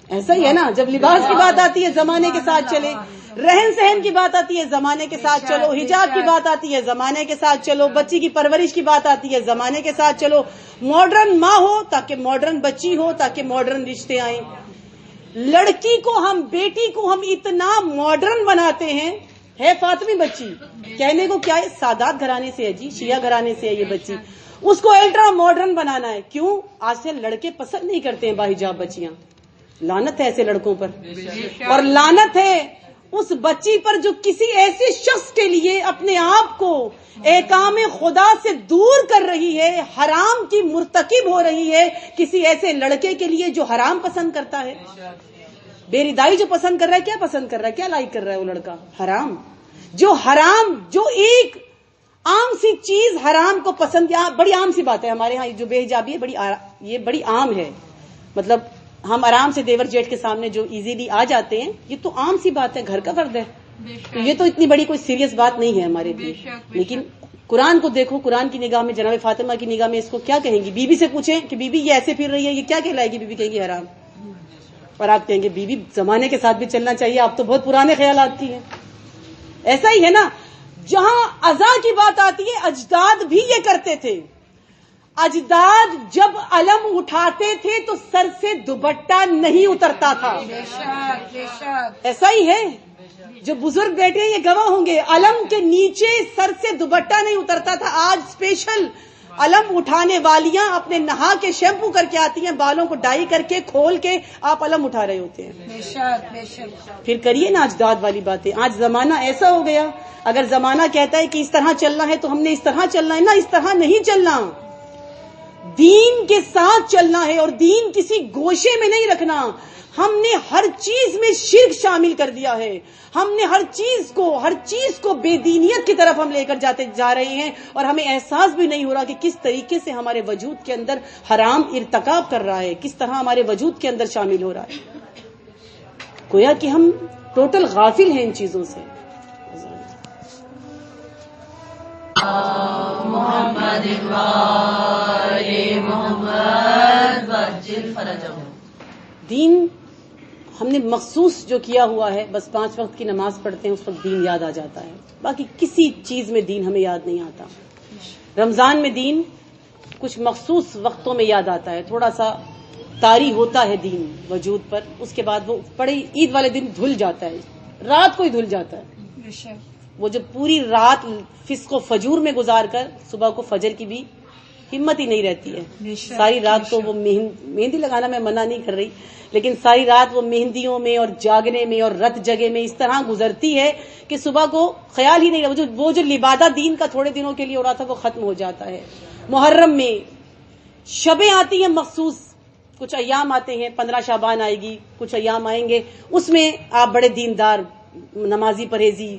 A: ایسا ہی ہے نا, جب لباس کی بات آتی ہے زمانے کے ساتھ چلے, رہن سہن کی بات آتی ہے زمانے کے ساتھ چلو, حجاب کی بات آتی ہے زمانے کے ساتھ چلو, بچی کی پرورش کی بات آتی ہے زمانے کے ساتھ چلو. ماڈرن ماں ہو تاکہ ماڈرن بچی ہو, تاکہ ماڈرن رشتے آئیں. لڑکی کو ہم, بیٹی کو ہم اتنا ماڈرن بناتے ہیں. ہے فاطمی بچی, کہنے کو کیا ہے, سادات گھرانے سے ہے جی, شیعہ گھرانے سے ہے یہ بچی, اس کو الٹرا ماڈرن بنانا ہے. کیوں؟ آج سے لڑکے پسند نہیں کرتے ہیں باحجاب بچیاں. لعنت ہے ایسے لڑکوں پر, اور لعنت ہے اس بچی پر جو کسی ایسے شخص کے لیے اپنے آپ کو احکام خدا سے دور کر رہی ہے, حرام کی مرتکب ہو رہی ہے, کسی ایسے لڑکے کے لیے جو حرام پسند کرتا ہے. بے ردائی جو پسند کر رہا ہے, کیا پسند کر رہا ہے, کیا لائک کر رہا ہے وہ لڑکا؟ حرام. جو حرام, جو ایک عام سی چیز حرام کو پسند, بڑی عام سی بات ہے ہمارے ہاں جو بے حجابی ہے, یہ بڑی عام ہے. مطلب ہم آرام سے دیور جیٹ کے سامنے جو ایزیلی آ جاتے ہیں, یہ تو عام سی بات ہے, گھر کا فرد ہے. تو یہ تو اتنی بڑی کوئی سیریس بات نہیں ہے ہمارے لیے. لیکن قرآن کو دیکھو, قرآن کی نگاہ میں, جناب فاطمہ کی نگاہ میں اس کو کیا کہیں گی؟ بی بی سے پوچھیں کہ بی بی یہ ایسے پھر رہی ہے, یہ کیا کہلائے گی؟ بی بی کہیں گی حرام. اور آپ کہیں گے بی بی زمانے کے ساتھ بھی چلنا چاہیے, آپ تو بہت پرانے خیالات کی ہیں. ایسا ہی ہے نا, جہاں اذا کی بات آتی ہے, اجداد بھی یہ کرتے تھے. اجداد جب علم اٹھاتے تھے تو سر سے دوپٹہ نہیں اترتا تھا. ایسا ہی ہے, جو بزرگ بیٹھے ہیں یہ گواہ ہوں گے, علم کے نیچے سر سے دوپٹہ نہیں اترتا تھا. آج اسپیشل علم اٹھانے والیاں اپنے نہا کے شیمپو کر کے آتی ہیں, بالوں کو ڈائی کر کے کھول کے آپ علم اٹھا رہے ہوتے ہیں. پھر کریے نا اجداد والی باتیں. آج زمانہ ایسا ہو گیا, اگر زمانہ کہتا ہے کہ اس طرح چلنا ہے تو ہم نے اس طرح چلنا ہے. نا, اس طرح نہیں چلنا, دین کے ساتھ چلنا ہے, اور دین کسی گوشے میں نہیں رکھنا. ہم نے ہر چیز میں شرک شامل کر دیا ہے. ہم نے ہر چیز کو بے دینیت کی طرف ہم لے کر جا رہے ہیں, اور ہمیں احساس بھی نہیں ہو رہا کہ کس طریقے سے ہمارے وجود کے اندر حرام ارتکاب کر رہا ہے, کس طرح ہمارے وجود کے اندر شامل ہو رہا ہے. گویا کہ ہم ٹوٹل غافل ہیں ان چیزوں سے.
B: محمد
A: دین ہم نے مخصوص جو کیا ہوا ہے, بس 5 وقت کی نماز پڑھتے ہیں, اس وقت دین یاد آ جاتا ہے. باقی کسی چیز میں دین ہمیں یاد نہیں آتا. رمضان میں دین کچھ مخصوص وقتوں میں یاد آتا ہے, تھوڑا سا طاری ہوتا ہے دین وجود پر, اس کے بعد وہ بڑے عید والے دن دھل جاتا ہے, رات کو ہی دھل جاتا ہے. وہ جو پوری رات فسق و فجور میں گزار کر صبح کو فجر کی بھی ہمت ہی نہیں رہتی ہے. ساری رات تو وہ مہندی لگانا میں منع نہیں کر رہی, لیکن ساری رات وہ مہندیوں میں اور جاگنے میں اور رت جگے میں اس طرح گزرتی ہے کہ صبح کو خیال ہی نہیں رہا. وہ جو لبادہ دین کا تھوڑے دنوں کے لیے ہو رہا تھا وہ ختم ہو جاتا ہے. محرم میں شبیں آتی ہیں مخصوص, کچھ ایام آتے ہیں, 15 شعبان آئے گی, کچھ ایام آئیں گے, اس میں آپ بڑے دیندار نمازی پرہیزی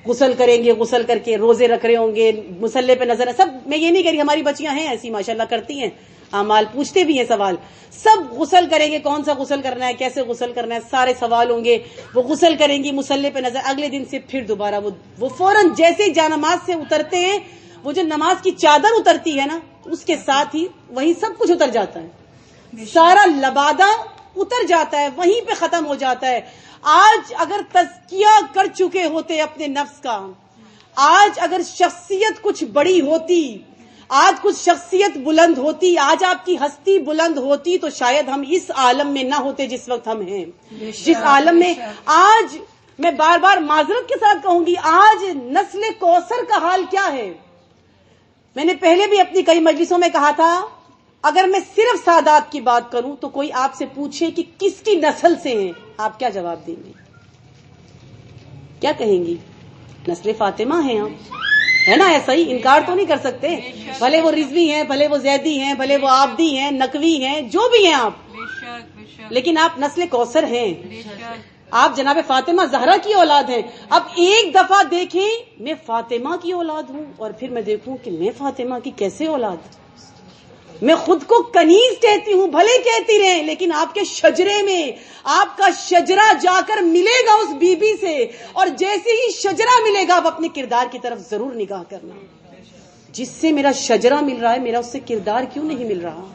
A: غسل کریں گے, غسل کر کے روزے رکھ رہے ہوں گے, مصلے پہ نظر ہے. سب میں یہ نہیں کہہ رہی, ہماری بچیاں ہیں ایسی ماشاءاللہ کرتی ہیں اعمال, پوچھتے بھی ہیں سوال, سب غسل کریں گے, کون سا غسل کرنا ہے, کیسے غسل کرنا ہے, سارے سوال ہوں گے. وہ غسل کریں گی, مصلے پہ نظر, اگلے دن سے پھر دوبارہ وہ فوراً جیسے ہی جانماز سے اترتے ہیں, وہ جو نماز کی چادر اترتی ہے نا, اس کے ساتھ ہی وہیں سب کچھ اتر جاتا ہے, سارا لبادہ اتر جاتا ہے, وہیں پہ ختم ہو جاتا ہے. آج اگر تزکیہ کر چکے ہوتے اپنے نفس کا، آج اگر شخصیت کچھ بڑی ہوتی، آج کچھ شخصیت بلند ہوتی، آج آپ کی ہستی بلند ہوتی، تو شاید ہم اس عالم میں نہ ہوتے جس وقت ہم ہیں. جس عالم میں آج، میں بار بار معذرت کے ساتھ کہوں گی، آج نسل کوثر کا حال کیا ہے. میں نے پہلے بھی اپنی کئی مجلسوں میں کہا تھا، اگر میں صرف سادات کی بات کروں تو کوئی آپ سے پوچھے کہ کس کی نسل سے ہیں، آپ کیا جواب دیں گے؟ کیا کہیں گی؟ نسل فاطمہ ہیں ہم، ہے نا؟ ایسا ہی انکار تو نہیں کر سکتے. بھلے وہ رضوی ہیں، بھلے وہ زیدی ہیں، بھلے وہ آبدی ہیں، نقوی ہیں، جو بھی ہیں آپ، لیکن آپ نسل کوثر ہیں. آپ جناب فاطمہ زہرا کی اولاد ہیں. اب ایک دفعہ دیکھیں میں فاطمہ کی اولاد ہوں، اور پھر میں دیکھوں کہ میں فاطمہ کی کیسے اولاد. میں خود کو کنیز کہتی ہوں، بھلے کہتی رہیں، لیکن آپ کے شجرے میں آپ کا شجرہ جا کر ملے گا اس بی بی سے، اور جیسے ہی شجرہ ملے گا آپ اپنے کردار کی طرف ضرور نگاہ کرنا. جس سے میرا شجرہ مل رہا ہے، میرا اس سے کردار کیوں نہیں مل رہا؟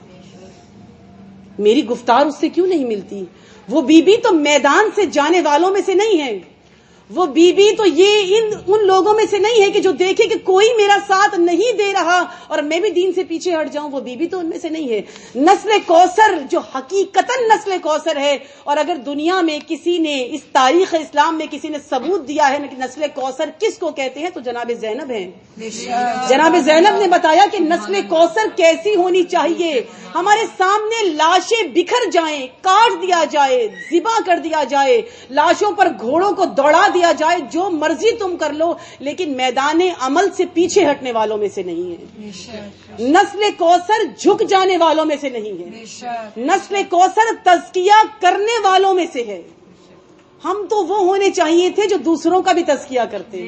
A: میری گفتار اس سے کیوں نہیں ملتی؟ وہ بی بی تو میدان سے جانے والوں میں سے نہیں ہے. وہ بی بی تو یہ ان لوگوں میں سے نہیں ہے کہ جو دیکھے کہ کوئی میرا ساتھ نہیں دے رہا اور میں بھی دین سے پیچھے ہٹ جاؤں. وہ بی بی تو ان میں سے نہیں ہے. نسل کوثر جو حقیقتاً نسل کوثر ہے، اور اگر دنیا میں کسی نے، اس تاریخ اسلام میں کسی نے ثبوت دیا ہے کہ نسل کوثر کس کو کہتے ہیں، تو جناب زینب ہیں. جناب زینب نے بتایا کہ نسل کوثر کیسی ہونی چاہیے. ہمارے سامنے لاشیں بکھر جائیں، کاٹ دیا جائے، ذبح کر دیا جائے، لاشوں پر گھوڑوں کو دوڑا دیا جائے، جو مرضی تم کر لو، لیکن میدان عمل سے پیچھے ہٹنے والوں میں سے نہیں ہے. نسل کوثر جھک جانے والوں میں سے نہیں ہے. نسل کوثر تزکیہ کرنے والوں میں سے ہے. ہم تو وہ ہونے چاہیے تھے جو دوسروں کا بھی تزکیہ کرتے.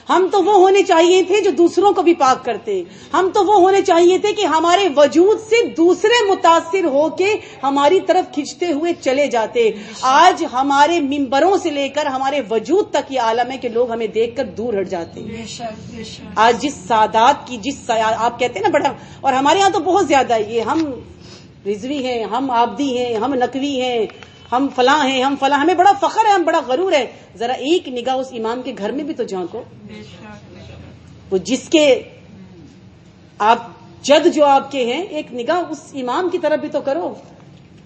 A: ہم تو وہ ہونے چاہیے تھے جو دوسروں کو بھی پاک کرتے. ہم تو وہ ہونے چاہیے تھے کہ ہمارے وجود سے دوسرے متاثر ہو کے ہماری طرف کھنچتے ہوئے چلے جاتے. آج ہمارے ممبروں سے لے کر ہمارے وجود تک یہ عالم ہے کہ لوگ ہمیں دیکھ کر دور ہٹ جاتے ہیں. آج جس سادات کی، جس آپ کہتے ہیں نا بڑا، اور ہمارے ہاں تو بہت زیادہ ہے یہ، ہم رضوی ہیں، ہم آبدی ہیں، ہم نقوی ہیں، ہم فلاں ہیں، ہم فلاں، ہمیں بڑا فخر ہے، ہم بڑا غرور ہے. ذرا ایک نگاہ اس امام کے گھر میں بھی تو جھانکو. وہ جس کے آپ جد جو آپ کے ہیں، ایک نگاہ اس امام کی طرف بھی تو کرو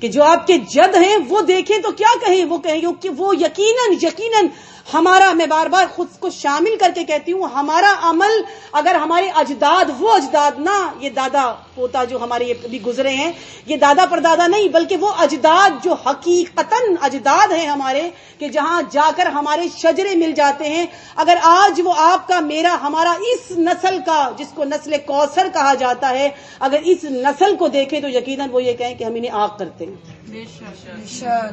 A: کہ جو آپ کے جد ہیں وہ دیکھیں تو کیا کہیں. وہ کہیں کہ وہ یقیناً ہمارا، میں بار بار خود کو شامل کر کے کہتی ہوں، ہمارا عمل اگر ہمارے اجداد، وہ اجداد نہ یہ دادا پوتا جو ہمارے یہ بھی گزرے ہیں، یہ دادا پر دادا نہیں، بلکہ وہ اجداد جو حقیقتاً اجداد ہیں ہمارے، کہ جہاں جا کر ہمارے شجرے مل جاتے ہیں، اگر آج وہ آپ کا، میرا، ہمارا اس نسل کا جس کو نسل کوثر کہا جاتا ہے، اگر اس نسل کو دیکھیں تو یقیناً وہ یہ کہیں کہ ہم انہیں آگ کرتے ہیں.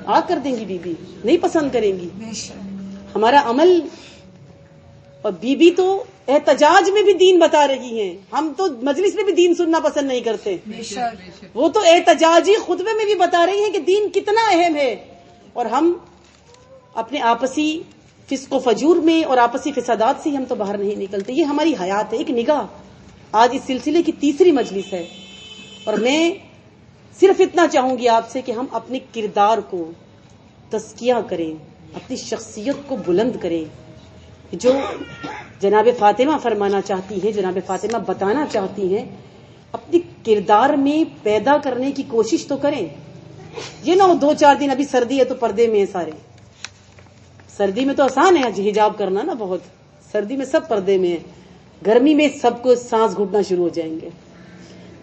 A: آگ کر دیں گی بی بی، نہیں پسند کریں گی. ہمارا عمل، اور بی بی تو احتجاج میں بھی دین بتا رہی ہیں. ہم تو مجلس میں بھی دین سننا پسند نہیں کرتے، وہ تو احتجاجی خطبے میں بھی بتا رہی ہیں کہ دین کتنا اہم ہے. اور ہم اپنے آپسی فسق و فجور میں اور آپسی فسادات سے ہم تو باہر نہیں نکلتے. یہ ہماری حیات ہے. ایک نگاہ، آج اس سلسلے کی تیسری مجلس ہے، اور میں صرف اتنا چاہوں گی آپ سے کہ ہم اپنے کردار کو تزکیہ کریں، اپنی شخصیت کو بلند کریں. جو جناب فاطمہ فرمانا چاہتی ہیں، جناب فاطمہ بتانا چاہتی ہیں، اپنی کردار میں پیدا کرنے کی کوشش تو کریں. یہ نہ ہو 2-4 دن ابھی سردی ہے تو پردے میں ہیں سارے. سردی میں تو آسان ہے حجاب کرنا نا، بہت سردی میں سب پردے میں ہیں. گرمی میں سب کو سانس گھٹنا شروع ہو جائیں گے.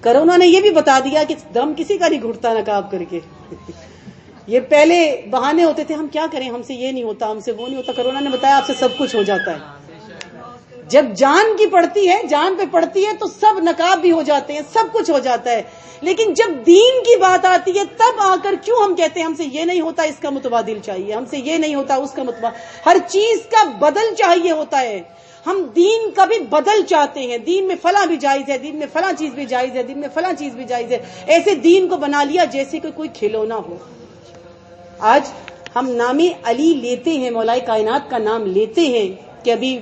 A: کرونا نے یہ بھی بتا دیا کہ دم کسی کا نہیں گھٹتا نقاب کر کے. یہ پہلے بہانے ہوتے تھے، ہم کیا کریں، ہم سے یہ نہیں ہوتا، ہم سے وہ نہیں ہوتا. کرونا نے بتایا آپ سے سب کچھ ہو جاتا ہے. جب جان کی پڑتی ہے، جان پہ پڑتی ہے تو سب نقاب بھی ہو جاتے ہیں، سب کچھ ہو جاتا ہے. لیکن جب دین کی بات آتی ہے تب آ کر کیوں ہم کہتے ہیں ہم سے یہ نہیں ہوتا، اس کا متبادل چاہیے، ہم سے یہ نہیں ہوتا، اس کا متبادل، ہر چیز کا بدل چاہیے ہوتا ہے. ہم دین کا بھی بدل چاہتے ہیں. دین میں فلاں بھی جائز ہے، دین میں فلاں چیز بھی جائز ہے، دین میں فلاں چیز بھی جائز ہے. ایسے دین کو بنا لیا جیسے کہ کوئی کھلونا ہو. آج ہم نام علی لیتے ہیں، مولا کائنات کا نام لیتے ہیں، کہ ابھی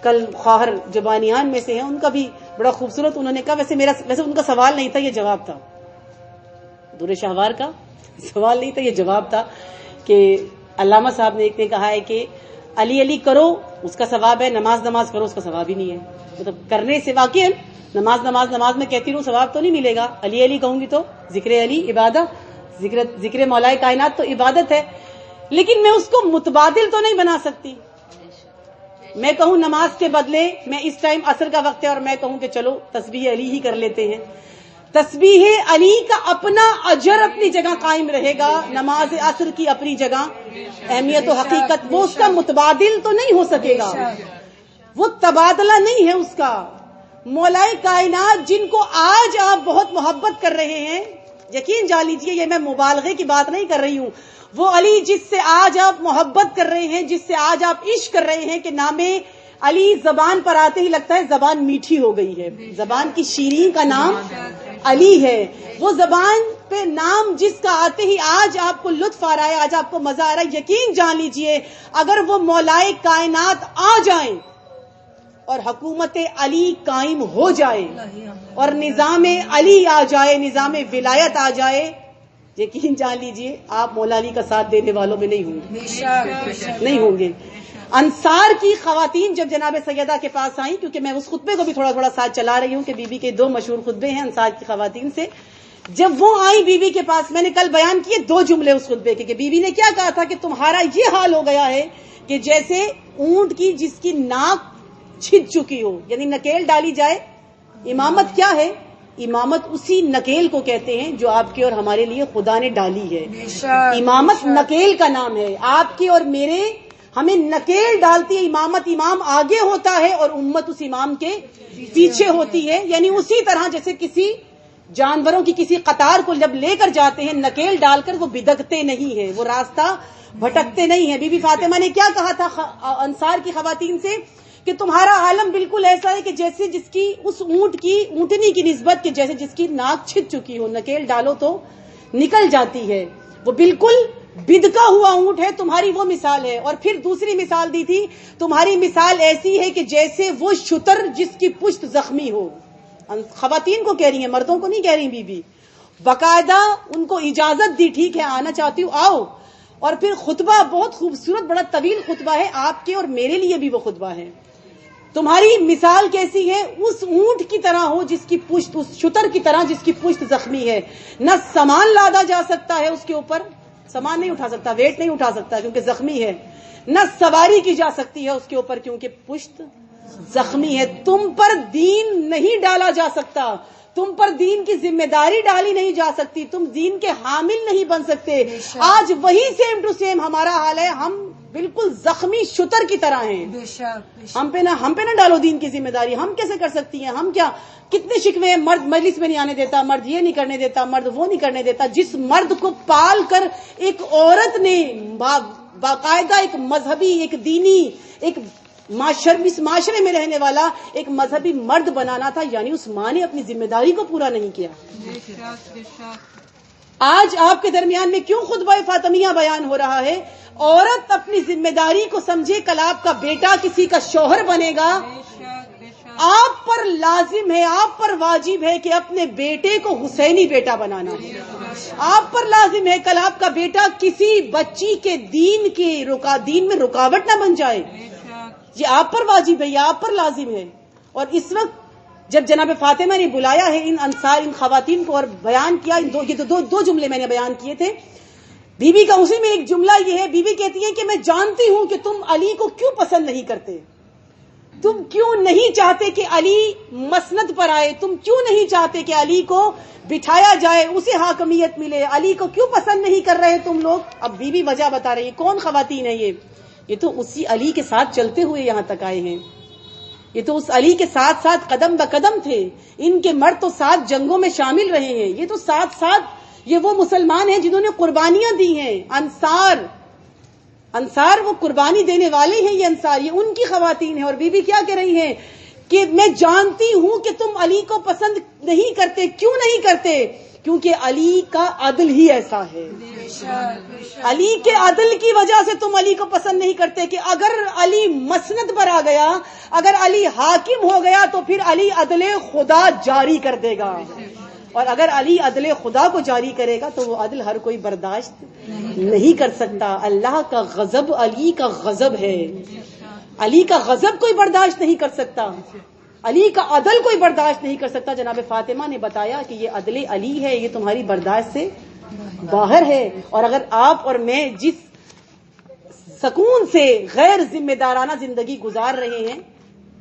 A: کل خواہر جبانیان میں سے ہیں، ان کا بھی بڑا خوبصورت انہوں نے کہا، ویسے ان کا سوال نہیں تھا، یہ جواب تھا. دور شہوار کا سوال نہیں تھا، یہ جواب تھا کہ علامہ صاحب نے ایک نے کہا ہے کہ علی علی کرو اس کا ثواب ہے، نماز نماز کرو اس کا ثواب ہی نہیں ہے. مطلب کرنے سے واقع نماز نماز نماز میں کہتی ہوں ثواب تو نہیں ملے گا، علی علی کہوں گی تو ذکر علی عبادت، ذکر مولا کائنات تو عبادت ہے، لیکن میں اس کو متبادل تو نہیں بنا سکتی. میں کہوں نماز کے بدلے میں اس ٹائم عصر کا وقت ہے اور میں کہوں کہ چلو تسبیح علی ہی کر لیتے ہیں. تسبیح علی کا اپنا اجر اپنی جگہ قائم رہے گا، نماز عصر کی اپنی جگہ اہمیت و حقیقت، وہ اس کا متبادل تو نہیں ہو سکے گا، وہ تبادلہ نہیں ہے اس کا. مولائے کائنات جن کو آج آپ بہت محبت کر رہے ہیں، یقین جان لیجئے یہ میں مبالغے کی بات نہیں کر رہی ہوں، وہ علی جس سے آج آپ محبت کر رہے ہیں، جس سے آج آپ عشق کر رہے ہیں کہ نام علی زبان پر آتے ہی لگتا ہے زبان میٹھی ہو گئی ہے، زبان کی شیریں کا نام علی ہے. وہ زبان پہ نام جس کا آتے ہی آج آپ کو لطف آ رہا ہے، آج آپ کو مزہ آ رہا ہے، یقین جان لیجئے اگر وہ مولائے کائنات آ جائیں اور حکومت علی قائم ہو جائے اور نظام علی آ جائے، نظام ولایت آ جائے، یقین جان لیجئے آپ مولا علی کا ساتھ دینے والوں میں نہیں ہوں گے، نہیں ہوں گے. انصار کی خواتین جب جناب سیدہ کے پاس آئیں، کیونکہ میں اس خطبے کو بھی تھوڑا تھوڑا ساتھ چلا رہی ہوں کہ بی بی کے 2 مشہور خطبے ہیں انصار کی خواتین سے، جب وہ آئی بی بی کے پاس، میں نے کل بیان کیے 2 جملے اس خطبے کے کہ بی بی نے کیا کہا تھا کہ تمہارا یہ حال ہو گیا ہے کہ جیسے اونٹ کی جس کی ناک چھد چکی ہو، یعنی نکیل ڈالی جائے. امامت کیا ہے؟ امامت اسی نکیل کو کہتے ہیں جو آپ کے اور ہمارے لیے خدا نے ڈالی ہے. امامت نکیل کا نام ہے، آپ کے اور میرے ہمیں نکیل ڈالتی ہے امامت. امام آگے ہوتا ہے اور امت اس امام کے پیچھے ہوتی ہے، یعنی اسی طرح جیسے کسی جانوروں کی کسی قطار کو جب لے کر جاتے ہیں نکیل ڈال کر، وہ بدکتے نہیں ہیں، وہ راستہ بھٹکتے نہیں ہیں. بی بی فاطمہ نے کیا کہا تھا انصار کی خواتین سے کہ تمہارا عالم بالکل ایسا ہے کہ جیسے جس کی اس اونٹنی کی نسبت کہ جیسے جس کی ناک چھد چکی ہو، نکیل ڈالو تو نکل جاتی ہے، وہ بالکل بدکا ہوا اونٹ ہے، تمہاری وہ مثال ہے. اور پھر دوسری مثال دی تھی، تمہاری مثال ایسی ہے کہ جیسے وہ شتر جس کی پشت زخمی ہو. خواتین کو کہہ رہی ہیں، مردوں کو نہیں کہہ رہی بی بی. باقاعدہ ان کو اجازت دی، ٹھیک ہے آنا چاہتی ہوں آؤ. اور پھر خطبہ بہت خوبصورت، بڑا طویل خطبہ ہے، آپ کے اور میرے لیے بھی وہ خطبہ ہے. تمہاری مثال کیسی ہے؟ اس اونٹ کی طرح ہو جس کی پشت، اس شتر کی طرح جس کی پشت زخمی ہے. نہ سامان لادا جا سکتا ہے اس کے اوپر، سامان نہیں اٹھا سکتا، ویٹ نہیں اٹھا سکتا کیونکہ زخمی ہے. نہ سواری کی جا سکتی ہے اس کے اوپر کیونکہ پشت زخمی ہے. تم پر دین نہیں ڈالا جا سکتا، تم پر دین کی ذمہ داری ڈالی نہیں جا سکتی، تم دین کے حامل نہیں بن سکتے. آج وہی سیم ٹو سیم ہمارا حال ہے، ہم بالکل زخمی شتر کی طرح ہیں. ہم پہ نہ ڈالو دین کی ذمہ داری. ہم کیسے کر سکتی ہیں؟ ہم کیا کتنے شکوے ہیں، مرد مجلس میں نہیں آنے دیتا، مرد یہ نہیں کرنے دیتا، مرد وہ نہیں کرنے دیتا. جس مرد کو پال کر ایک عورت نے باقاعدہ ایک مذہبی، ایک دینی، ایک اس معاشرے میں رہنے والا ایک مذہبی مرد بنانا تھا، یعنی اس ماں نے اپنی ذمہ داری کو پورا نہیں کیا. آج آپ کے درمیان میں کیوں خطبہ فاطمیہ بیان ہو رہا ہے؟ عورت اپنی ذمہ داری کو سمجھے، کل آپ کا بیٹا کسی کا شوہر بنے گا، آپ پر لازم ہے، آپ پر واجب ہے کہ اپنے بیٹے کو حسینی بیٹا بنانا ہے. آپ پر لازم ہے کل آپ کا بیٹا کسی بچی کے دین میں رکاوٹ نہ بن جائے. یہ آپ پر واجب ہے، یہ آپ پر لازم ہے. اور اس وقت جب جناب فاطمہ نے بلایا ہے ان انصار، ان خواتین کو اور بیان کیا، یہ دو جملے میں نے بیان کیے تھے. بی بی کا اسی میں ایک جملہ یہ ہے، بی بی کہتی ہے کہ میں جانتی ہوں کہ تم علی کو کیوں پسند نہیں کرتے، تم کیوں نہیں چاہتے کہ علی مسند پر آئے، تم کیوں نہیں چاہتے کہ علی کو بٹھایا جائے، اسے حاکمیت ملے، علی کو کیوں پسند نہیں کر رہے تم لوگ. اب بی بی وجہ بتا رہی ہے. کون خواتین ہے یہ تو اسی علی کے ساتھ چلتے ہوئے یہاں تک آئے ہیں، یہ تو اس علی کے ساتھ ساتھ قدم بقدم تھے. ان کے مرد تو 7 جنگوں میں شامل رہے ہیں، یہ تو ساتھ یہ وہ مسلمان ہیں جنہوں نے قربانیاں دی ہیں. انصار وہ قربانی دینے والے ہیں، یہ انصار، یہ ان کی خواتین ہیں. اور بی بی کیا کہہ رہی ہیں کہ میں جانتی ہوں کہ تم علی کو پسند نہیں کرتے. کیوں نہیں کرتے؟ کیونکہ علی کا عدل ہی ایسا ہے. علی کے عدل کی وجہ سے تم علی کو پسند نہیں کرتے کہ اگر علی مسند پر آ گیا، اگر علی حاکم ہو گیا تو پھر علی عدل خدا جاری کر دے گا. اور اگر علی عدل خدا کو جاری کرے گا تو وہ عدل ہر کوئی برداشت نہیں کر سکتا. اللہ کا غضب علی کا غضب ہے. علی کا غضب کوئی برداشت نہیں کر سکتا, علی کا عدل کوئی برداشت نہیں کر سکتا. جناب فاطمہ نے بتایا کہ یہ عدل علی ہے, یہ تمہاری برداشت سے باہر ہے. اور اگر آپ اور میں جس سکون سے غیر ذمہ دارانہ زندگی گزار رہے ہیں,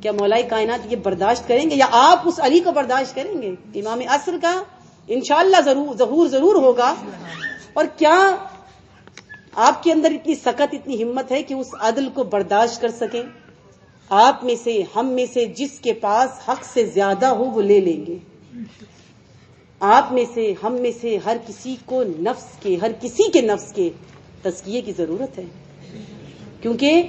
A: کیا مولا کائنات یہ برداشت کریں گے, یا آپ اس علی کو برداشت کریں گے؟ امام عصر کا انشاءاللہ ظہور ضرور ہوگا. اور کیا آپ کے اندر اتنی سخت, اتنی ہمت ہے کہ اس عدل کو برداشت کر سکیں؟ آپ میں سے, ہم میں سے جس کے پاس حق سے زیادہ ہو وہ لے لیں گے. آپ میں سے, ہم میں سے ہر کسی کو ہر کسی کے نفس کے تزکیے کی ضرورت ہے, کیونکہ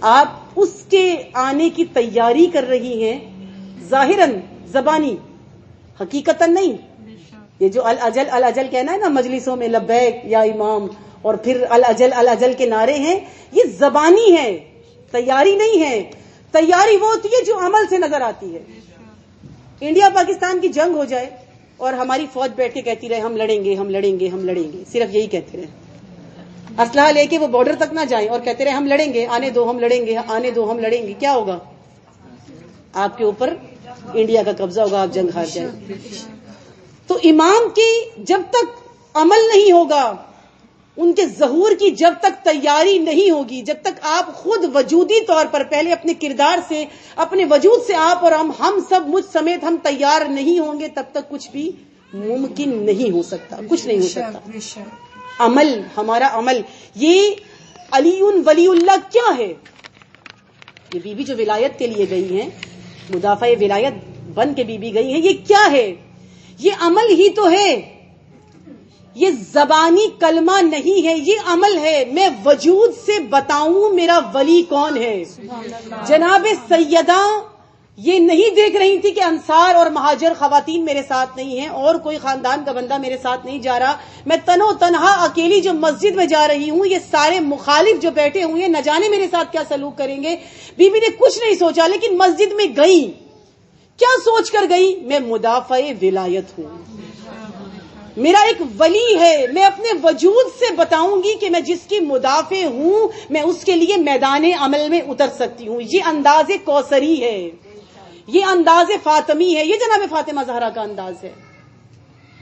A: آپ اس کے آنے کی تیاری کر رہی ہیں ظاہراً, زبانی, حقیقتاً نہیں. یہ جو الاجل الاجل کہنا ہے نا مجلسوں میں, لبیک یا امام, اور پھر الاجل الاجل کے نعرے ہیں, یہ زبانی ہے, تیاری نہیں ہے. تیاری وہ ہوتی ہے جو عمل سے نظر آتی ہے. انڈیا پاکستان کی جنگ ہو جائے اور ہماری فوج بیٹھ کے کہتی رہے ہم لڑیں گے, ہم لڑیں گے, ہم لڑیں گے, صرف یہی کہتے رہے, اسلحہ لے کے وہ بارڈر تک نہ جائیں اور کہتے رہے ہم لڑیں گے, آنے دو ہم لڑیں گے, آنے دو ہم لڑیں گے, کیا ہوگا؟ آپ کے اوپر انڈیا کا قبضہ ہوگا, آپ جنگ ہار جائیں. تو امام کی جب تک عمل نہیں ہوگا, ان کے ظہور کی جب تک تیاری نہیں ہوگی, جب تک آپ خود وجودی طور پر پہلے اپنے کردار سے, اپنے وجود سے آپ اور ہم سب مجھ سمیت ہم تیار نہیں ہوں گے, تب تک کچھ بھی ممکن نہیں ہو سکتا, کچھ نہیں ہو سکتا. عمل, ہمارا عمل. یہ علی ولی اللہ کیا ہے؟ یہ بی بی جو ولایت کے لیے گئی ہیں, مدافع ولایت بن کے بی بی گئی ہیں, یہ کیا ہے؟ یہ عمل ہی تو ہے, یہ زبانی کلمہ نہیں ہے, یہ عمل ہے. میں وجود سے بتاؤں میرا ولی کون ہے. جناب سیدہ یہ نہیں دیکھ رہی تھی کہ انصار اور مہاجر خواتین میرے ساتھ نہیں ہیں, اور کوئی خاندان کا بندہ میرے ساتھ نہیں جا رہا, میں تنہا اکیلی جو مسجد میں جا رہی ہوں, یہ سارے مخالف جو بیٹھے ہوئے ہیں نہ جانے میرے ساتھ کیا سلوک کریں گے. بی بی نے کچھ نہیں سوچا, لیکن مسجد میں گئی, کیا سوچ کر گئی؟ میں مدافع ولایت ہوں, میرا ایک ولی ہے, میں اپنے وجود سے بتاؤں گی کہ میں جس کی مدافع ہوں میں اس کے لیے میدان عمل میں اتر سکتی ہوں. یہ انداز کوثری ہے, یہ انداز فاطمی ہے, یہ جناب فاطمہ زہرا کا انداز ہے.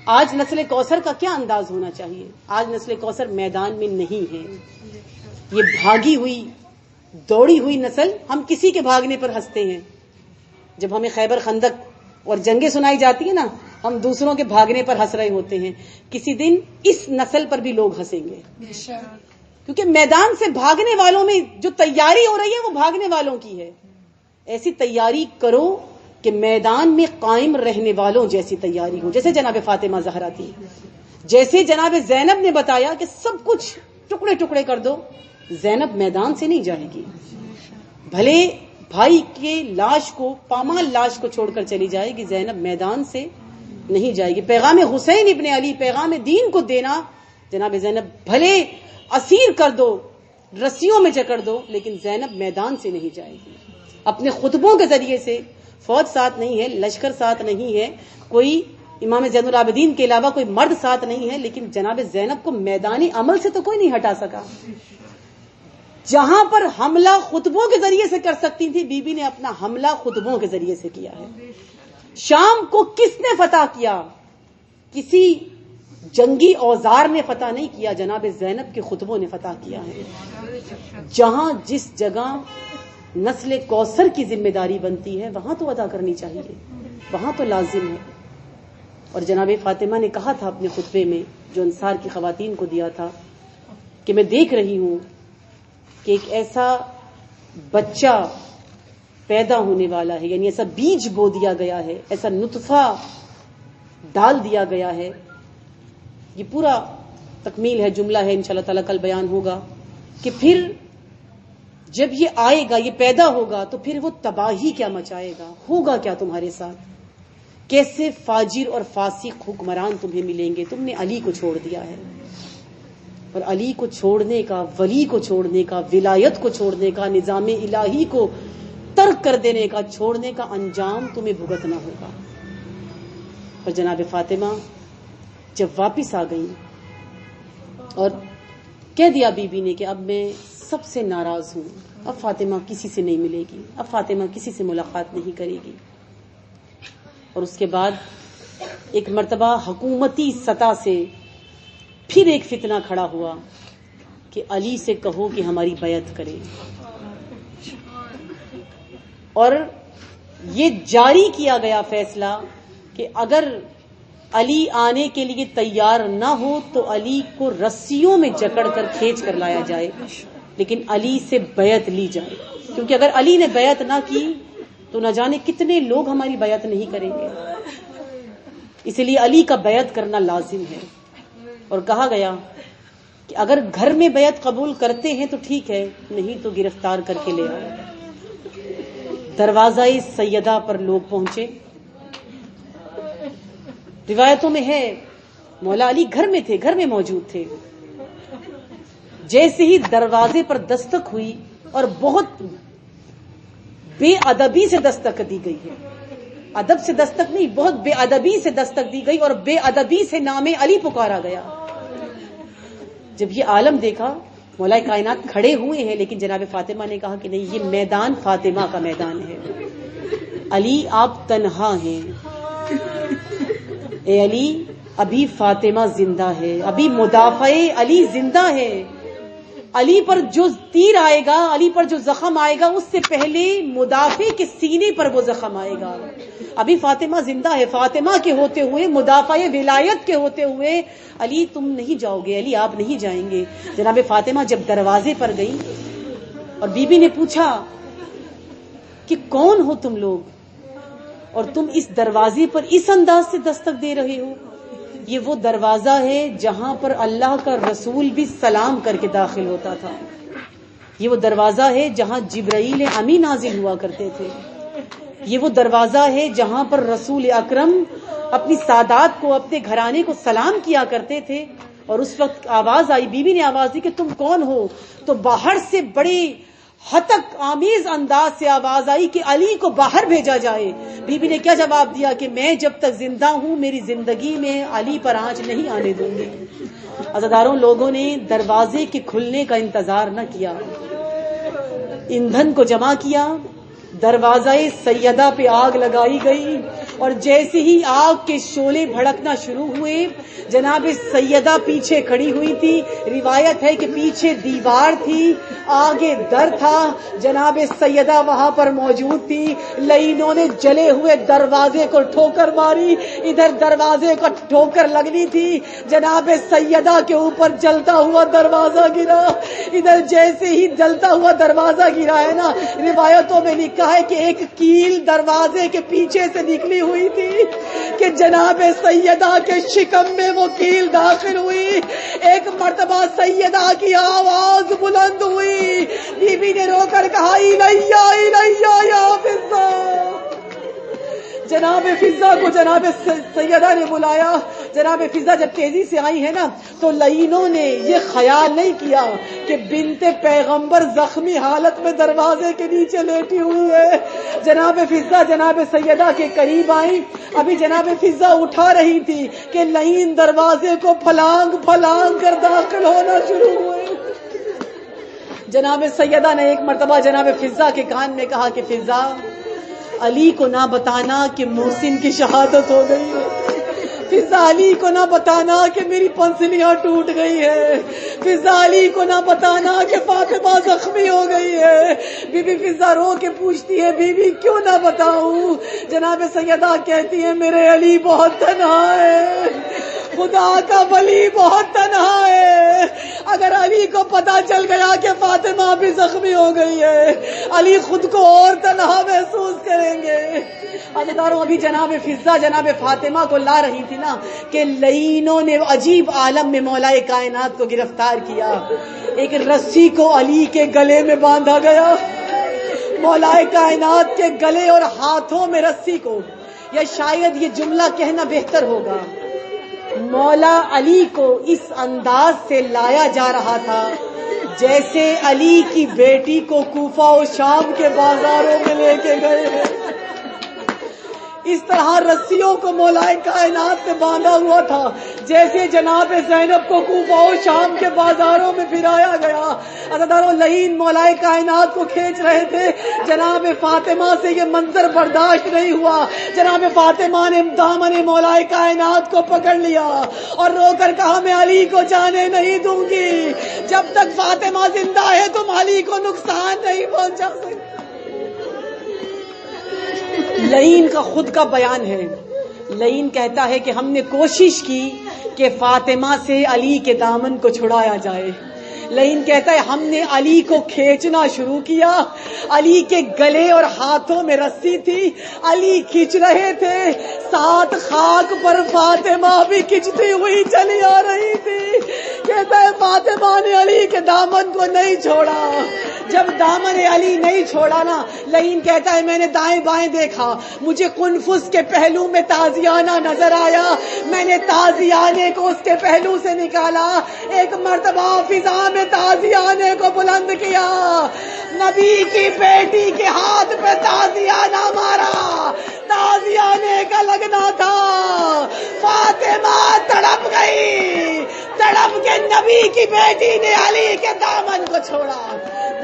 A: آج نسل کوثر کا کیا انداز ہونا چاہیے؟ آج نسل کوثر میدان میں نہیں ہے, یہ بھاگی ہوئی دوڑی ہوئی نسل. ہم کسی کے بھاگنے پر ہنستے ہیں, جب ہمیں خیبر خندق اور جنگیں سنائی جاتی ہیں نا, ہم دوسروں کے بھاگنے پر ہنس رہے ہوتے ہیں. کسی دن اس نسل پر بھی لوگ ہنسیں گے, کیونکہ میدان سے بھاگنے والوں میں جو تیاری ہو رہی ہے وہ بھاگنے والوں کی ہے. ایسی تیاری کرو کہ میدان میں قائم رہنے والوں جیسی تیاری ہو, جیسے جناب فاطمہ زہرا تھی, جیسے جناب زینب نے بتایا کہ سب کچھ ٹکڑے ٹکڑے کر دو, زینب میدان سے نہیں جائے گی, بھلے بھائی کے لاش کو, پامال لاش کو چھوڑ کر چلی جائے گی, زینب میدان سے نہیں جائے گی. پیغام حسین ابن علی, پیغام دین کو دینا, جناب زینب بھلے اسیر کر دو, رسیوں میں جکڑ دو, لیکن زینب میدان سے نہیں جائے گی. اپنے خطبوں کے ذریعے سے, فوج ساتھ نہیں ہے, لشکر ساتھ نہیں ہے, کوئی امام زین العابدین کے علاوہ کوئی مرد ساتھ نہیں ہے, لیکن جناب زینب کو میدانی عمل سے تو کوئی نہیں ہٹا سکا. جہاں پر حملہ خطبوں کے ذریعے سے کر سکتی تھی, بی بی نے اپنا حملہ خطبوں کے ذریعے سے کیا ہے. شام کو کس نے فتح کیا؟ کسی جنگی اوزار نے فتح نہیں کیا, جناب زینب کے خطبوں نے فتح کیا ہے. جہاں جس جگہ نسل کوثر کی ذمہ داری بنتی ہے وہاں تو ادا کرنی چاہیے, وہاں تو لازم ہے. اور جناب فاطمہ نے کہا تھا اپنے خطبے میں, جو انصار کی خواتین کو دیا تھا, کہ میں دیکھ رہی ہوں کہ ایک ایسا بچہ پیدا ہونے والا ہے, یعنی ایسا بیج بو دیا گیا ہے, ایسا نطفہ ڈال دیا گیا ہے. یہ پورا تکمیل ہے, جملہ ہے, انشاءاللہ تعالی کل بیان ہوگا, کہ پھر جب یہ آئے گا, یہ پیدا ہوگا, تو پھر وہ تباہی کیا مچائے گا, ہوگا کیا تمہارے ساتھ, کیسے فاجر اور فاسق حکمران تمہیں ملیں گے. تم نے علی کو چھوڑ دیا ہے, اور علی کو چھوڑنے کا, ولی کو چھوڑنے کا, ولایت کو چھوڑنے کا, نظام الہی کو ترک کر دینے کا, چھوڑنے کا انجام تمہیں بھگتنا ہوگا. اور جناب فاطمہ جب واپس آ گئی اور کہہ دیا بی بی نے کہ اب میں سب سے ناراض ہوں، اب فاطمہ کسی سے نہیں ملے گی، اب فاطمہ کسی سے ملاقات نہیں کرے گی. اور اس کے بعد ایک مرتبہ حکومتی سطح سے پھر ایک فتنہ کھڑا ہوا کہ علی سے کہو کہ ہماری بیعت کرے، اور یہ جاری کیا گیا فیصلہ کہ اگر علی آنے کے لیے تیار نہ ہو تو علی کو رسیوں میں جکڑ کر کھینچ کر لایا جائے، لیکن علی سے بیعت لی جائے، کیونکہ اگر علی نے بیعت نہ کی تو نہ جانے کتنے لوگ ہماری بیعت نہیں کریں گے، اس لیے علی کا بیعت کرنا لازم ہے. اور کہا گیا کہ اگر گھر میں بیعت قبول کرتے ہیں تو ٹھیک ہے، نہیں تو گرفتار کر کے لے آؤ. دروازہ سیدہ پر لوگ پہنچے. روایتوں میں ہے مولا علی گھر میں تھے، گھر میں موجود تھے. جیسے ہی دروازے پر دستک ہوئی، اور بہت بے ادبی سے دستک دی گئی ہے، ادب سے دستک نہیں، بہت بے ادبی سے دستک دی گئی اور بے ادبی سے نام علی پکارا گیا. جب یہ عالم دیکھا، مولا کائنات کھڑے ہوئے ہیں، لیکن جناب فاطمہ نے کہا کہ نہیں، یہ میدان فاطمہ کا میدان ہے. علی آپ تنہا ہیں، اے علی ابھی فاطمہ زندہ ہے، ابھی مدافع علی زندہ ہے. علی پر جو تیر آئے گا، علی پر جو زخم آئے گا، اس سے پہلے مدافع کے سینے پر وہ زخم آئے گا. ابھی فاطمہ زندہ ہے، فاطمہ کے ہوتے ہوئے، مدافع ولایت کے ہوتے ہوئے علی تم نہیں جاؤ گے، علی آپ نہیں جائیں گے. جناب فاطمہ جب دروازے پر گئی اور بی بی نے پوچھا کہ کون ہو تم لوگ اور تم اس دروازے پر اس انداز سے دستک دے رہے ہو؟ یہ وہ دروازہ ہے جہاں پر اللہ کا رسول بھی سلام کر کے داخل ہوتا تھا. یہ وہ دروازہ ہے جہاں جبرائیل امی نازل ہوا کرتے تھے. یہ وہ دروازہ ہے جہاں پر رسول اکرم اپنی سادات کو، اپنے گھرانے کو سلام کیا کرتے تھے. اور اس وقت آواز آئی، بی بی نے آواز دی کہ تم کون ہو؟ تو باہر سے بڑے ہتک آمیز انداز سے آواز آئی کہ علی کو باہر بھیجا جائے. بی بی نے کیا جواب دیا کہ میں جب تک زندہ ہوں میری زندگی میں علی پر آنچ نہیں آنے دوں گی. عزاداروں، لوگوں نے دروازے کے کھلنے کا انتظار نہ کیا، ایندھن کو جمع کیا، دروازہ سیدہ پہ آگ لگائی گئی، اور جیسے ہی آگ کے شعلے بھڑکنا شروع ہوئے، جناب سیدہ پیچھے کھڑی ہوئی تھی. روایت ہے کہ پیچھے دیوار تھی، آگے در تھا، جناب سیدہ وہاں پر موجود تھی. لائنوں نے جلے ہوئے دروازے کو ٹھوکر ماری، ادھر دروازے کو ٹھوکر لگنی تھی، جناب سیدہ کے اوپر جلتا ہوا دروازہ گرا. ادھر جیسے ہی جلتا ہوا دروازہ گرا ہے نا، روایتوں میں لکھا ہے کہ ایک کیل دروازے کے پیچھے سے نکلی ہوئی تھی کہ جناب سیدہ کے شکم میں وہ کیل داخل ہوئی. ایک مرتبہ سیدہ کی آواز بلند ہوئی، بی بی نے رو کر کہا الیہ الیہ یا فضہ. جناب فضہ کو جناب سیدہ نے بلایا. جناب فضہ جب تیزی سے آئی ہے نا تو لعینوں نے یہ خیال نہیں کیا کہ بنت پیغمبر زخمی حالت میں دروازے کے نیچے لیٹی ہوئی ہے. جناب فضہ جناب سیدہ کے قریب آئی، ابھی جناب فضہ اٹھا رہی تھی کہ لعین دروازے کو پھلانگ پھلانگ کر داخل ہونا شروع ہوئے. جناب سیدہ نے ایک مرتبہ جناب فضہ کے کان میں کہا کہ فضہ، علی کو نہ بتانا کہ محسن کی شہادت ہو گئی ہے. فضہ علی کو نہ بتانا کہ میری پنسلیاں ٹوٹ گئی ہے. فضہ علی کو نہ بتانا کہ فاطمہ زخمی ہو گئی ہے. بی بی فضہ رو کے پوچھتی ہے بی بی کیوں نہ بتاؤں؟ جناب سیدہ کہتی ہے میرے علی بہت تنہا ہے، خدا کا ولی بہت تنہا ہے. اگر علی کو پتا چل گیا کہ فاطمہ بھی زخمی ہو گئی ہے، علی خود کو اور تنہا محسوس کریں گے. عزیزاروں، ابھی جناب فضہ جناب فاطمہ کو لا رہی تھی نا کہ لعینوں نے عجیب عالم میں مولا کائنات کو گرفتار کیا. ایک رسی کو علی کے گلے میں باندھا گیا، مولا کائنات کے گلے اور ہاتھوں میں رسی کو، یا شاید یہ جملہ کہنا بہتر ہوگا، مولا علی کو اس انداز سے لایا جا رہا تھا جیسے علی کی بیٹی کو کوفہ و شام کے بازاروں میں لے کے گئے ہیں. اس طرح رسیوں کو مولائے کائنات نے باندھا ہوا تھا جیسے جناب زینب کو کوفہ و شام کے بازاروں میں پھرایا گیا. عزادارو لعین مولائے کائنات کو کھینچ رہے تھے. جناب فاطمہ سے یہ منظر برداشت نہیں ہوا. جناب فاطمہ نے دامن مولائے کائنات کو پکڑ لیا اور رو کر کہا میں علی کو جانے نہیں دوں گی. جب تک فاطمہ زندہ ہے تم علی کو نقصان نہیں پہنچا سکتے. لعین کا خود کا بیان ہے. لعین کہتا ہے کہ ہم نے کوشش کی کہ فاطمہ سے علی کے دامن کو چھڑایا جائے. لعین کہتا ہے ہم نے علی کو کھینچنا شروع کیا. علی کے گلے اور ہاتھوں میں رسی تھی. علی کھینچ رہے تھے. ساتھ خاک پر فاطمہ بھی کھینچتی ہوئی چلی آ رہی تھی. کہتا ہے فاطمہ نے علی کے دامن کو نہیں چھوڑا. جب دامن علی نہیں چھوڑا نا، لعین کہتا ہے میں نے دائیں بائیں دیکھا، مجھے قنفذ کے پہلو میں تازیانہ نظر آیا. میں نے تازیانے کو اس کے پہلو سے نکالا. ایک مرتبہ فضا میں تازیانے کو بلند کیا. نبی کی بیٹی کے ہاتھ پہ تازیانہ مارا. تازیانے کا لگنا تھا. فاطمہ تڑپ گئی. تڑپ کے نبی کی بیٹی نے علی کے دامن کو چھوڑا.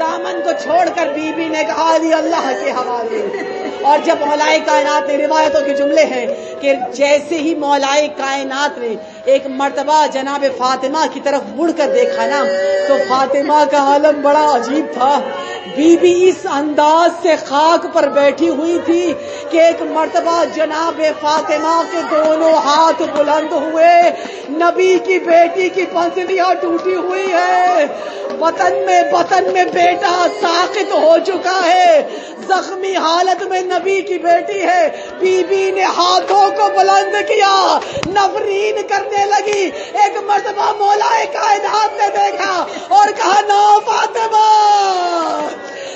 A: دامن کو چھوڑ کر بی بی نے کہا علی اللہ کے حوالے. اور جب مولائے کائنات نے، روایتوں کے جملے ہیں کہ جیسے ہی مولائے کائنات نے ایک مرتبہ جناب فاطمہ کی طرف مڑ کر دیکھا نا تو فاطمہ کا عالم بڑا عجیب تھا. بی بی اس انداز سے خاک پر بیٹھی ہوئی تھی کہ ایک مرتبہ جناب فاطمہ کے دونوں ہاتھ بلند ہوئے. نبی کی بیٹی کی پنسلیاں ٹوٹی ہوئی ہے. بطن میں بیٹا ساقط ہو چکا ہے. زخمی حالت میں نبی کی بیٹی ہے. بی بی نے ہاتھوں کو بلند کیا، نفرین کرنے لگی. ایک مرتبہ مولائے کائنات نے دیکھا اور کہا نا فاطمہ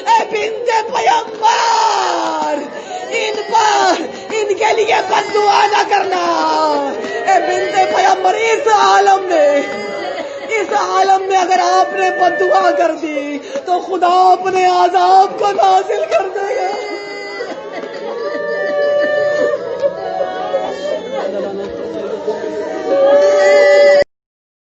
A: اے بنت پیغمبر، ان کے لیے بد دعا نہ کرنا. اے بنت پیغمبر، اس عالم میں اگر آپ نے بد دعا کر دی تو خدا اپنے عذاب کو نازل کر دے گا.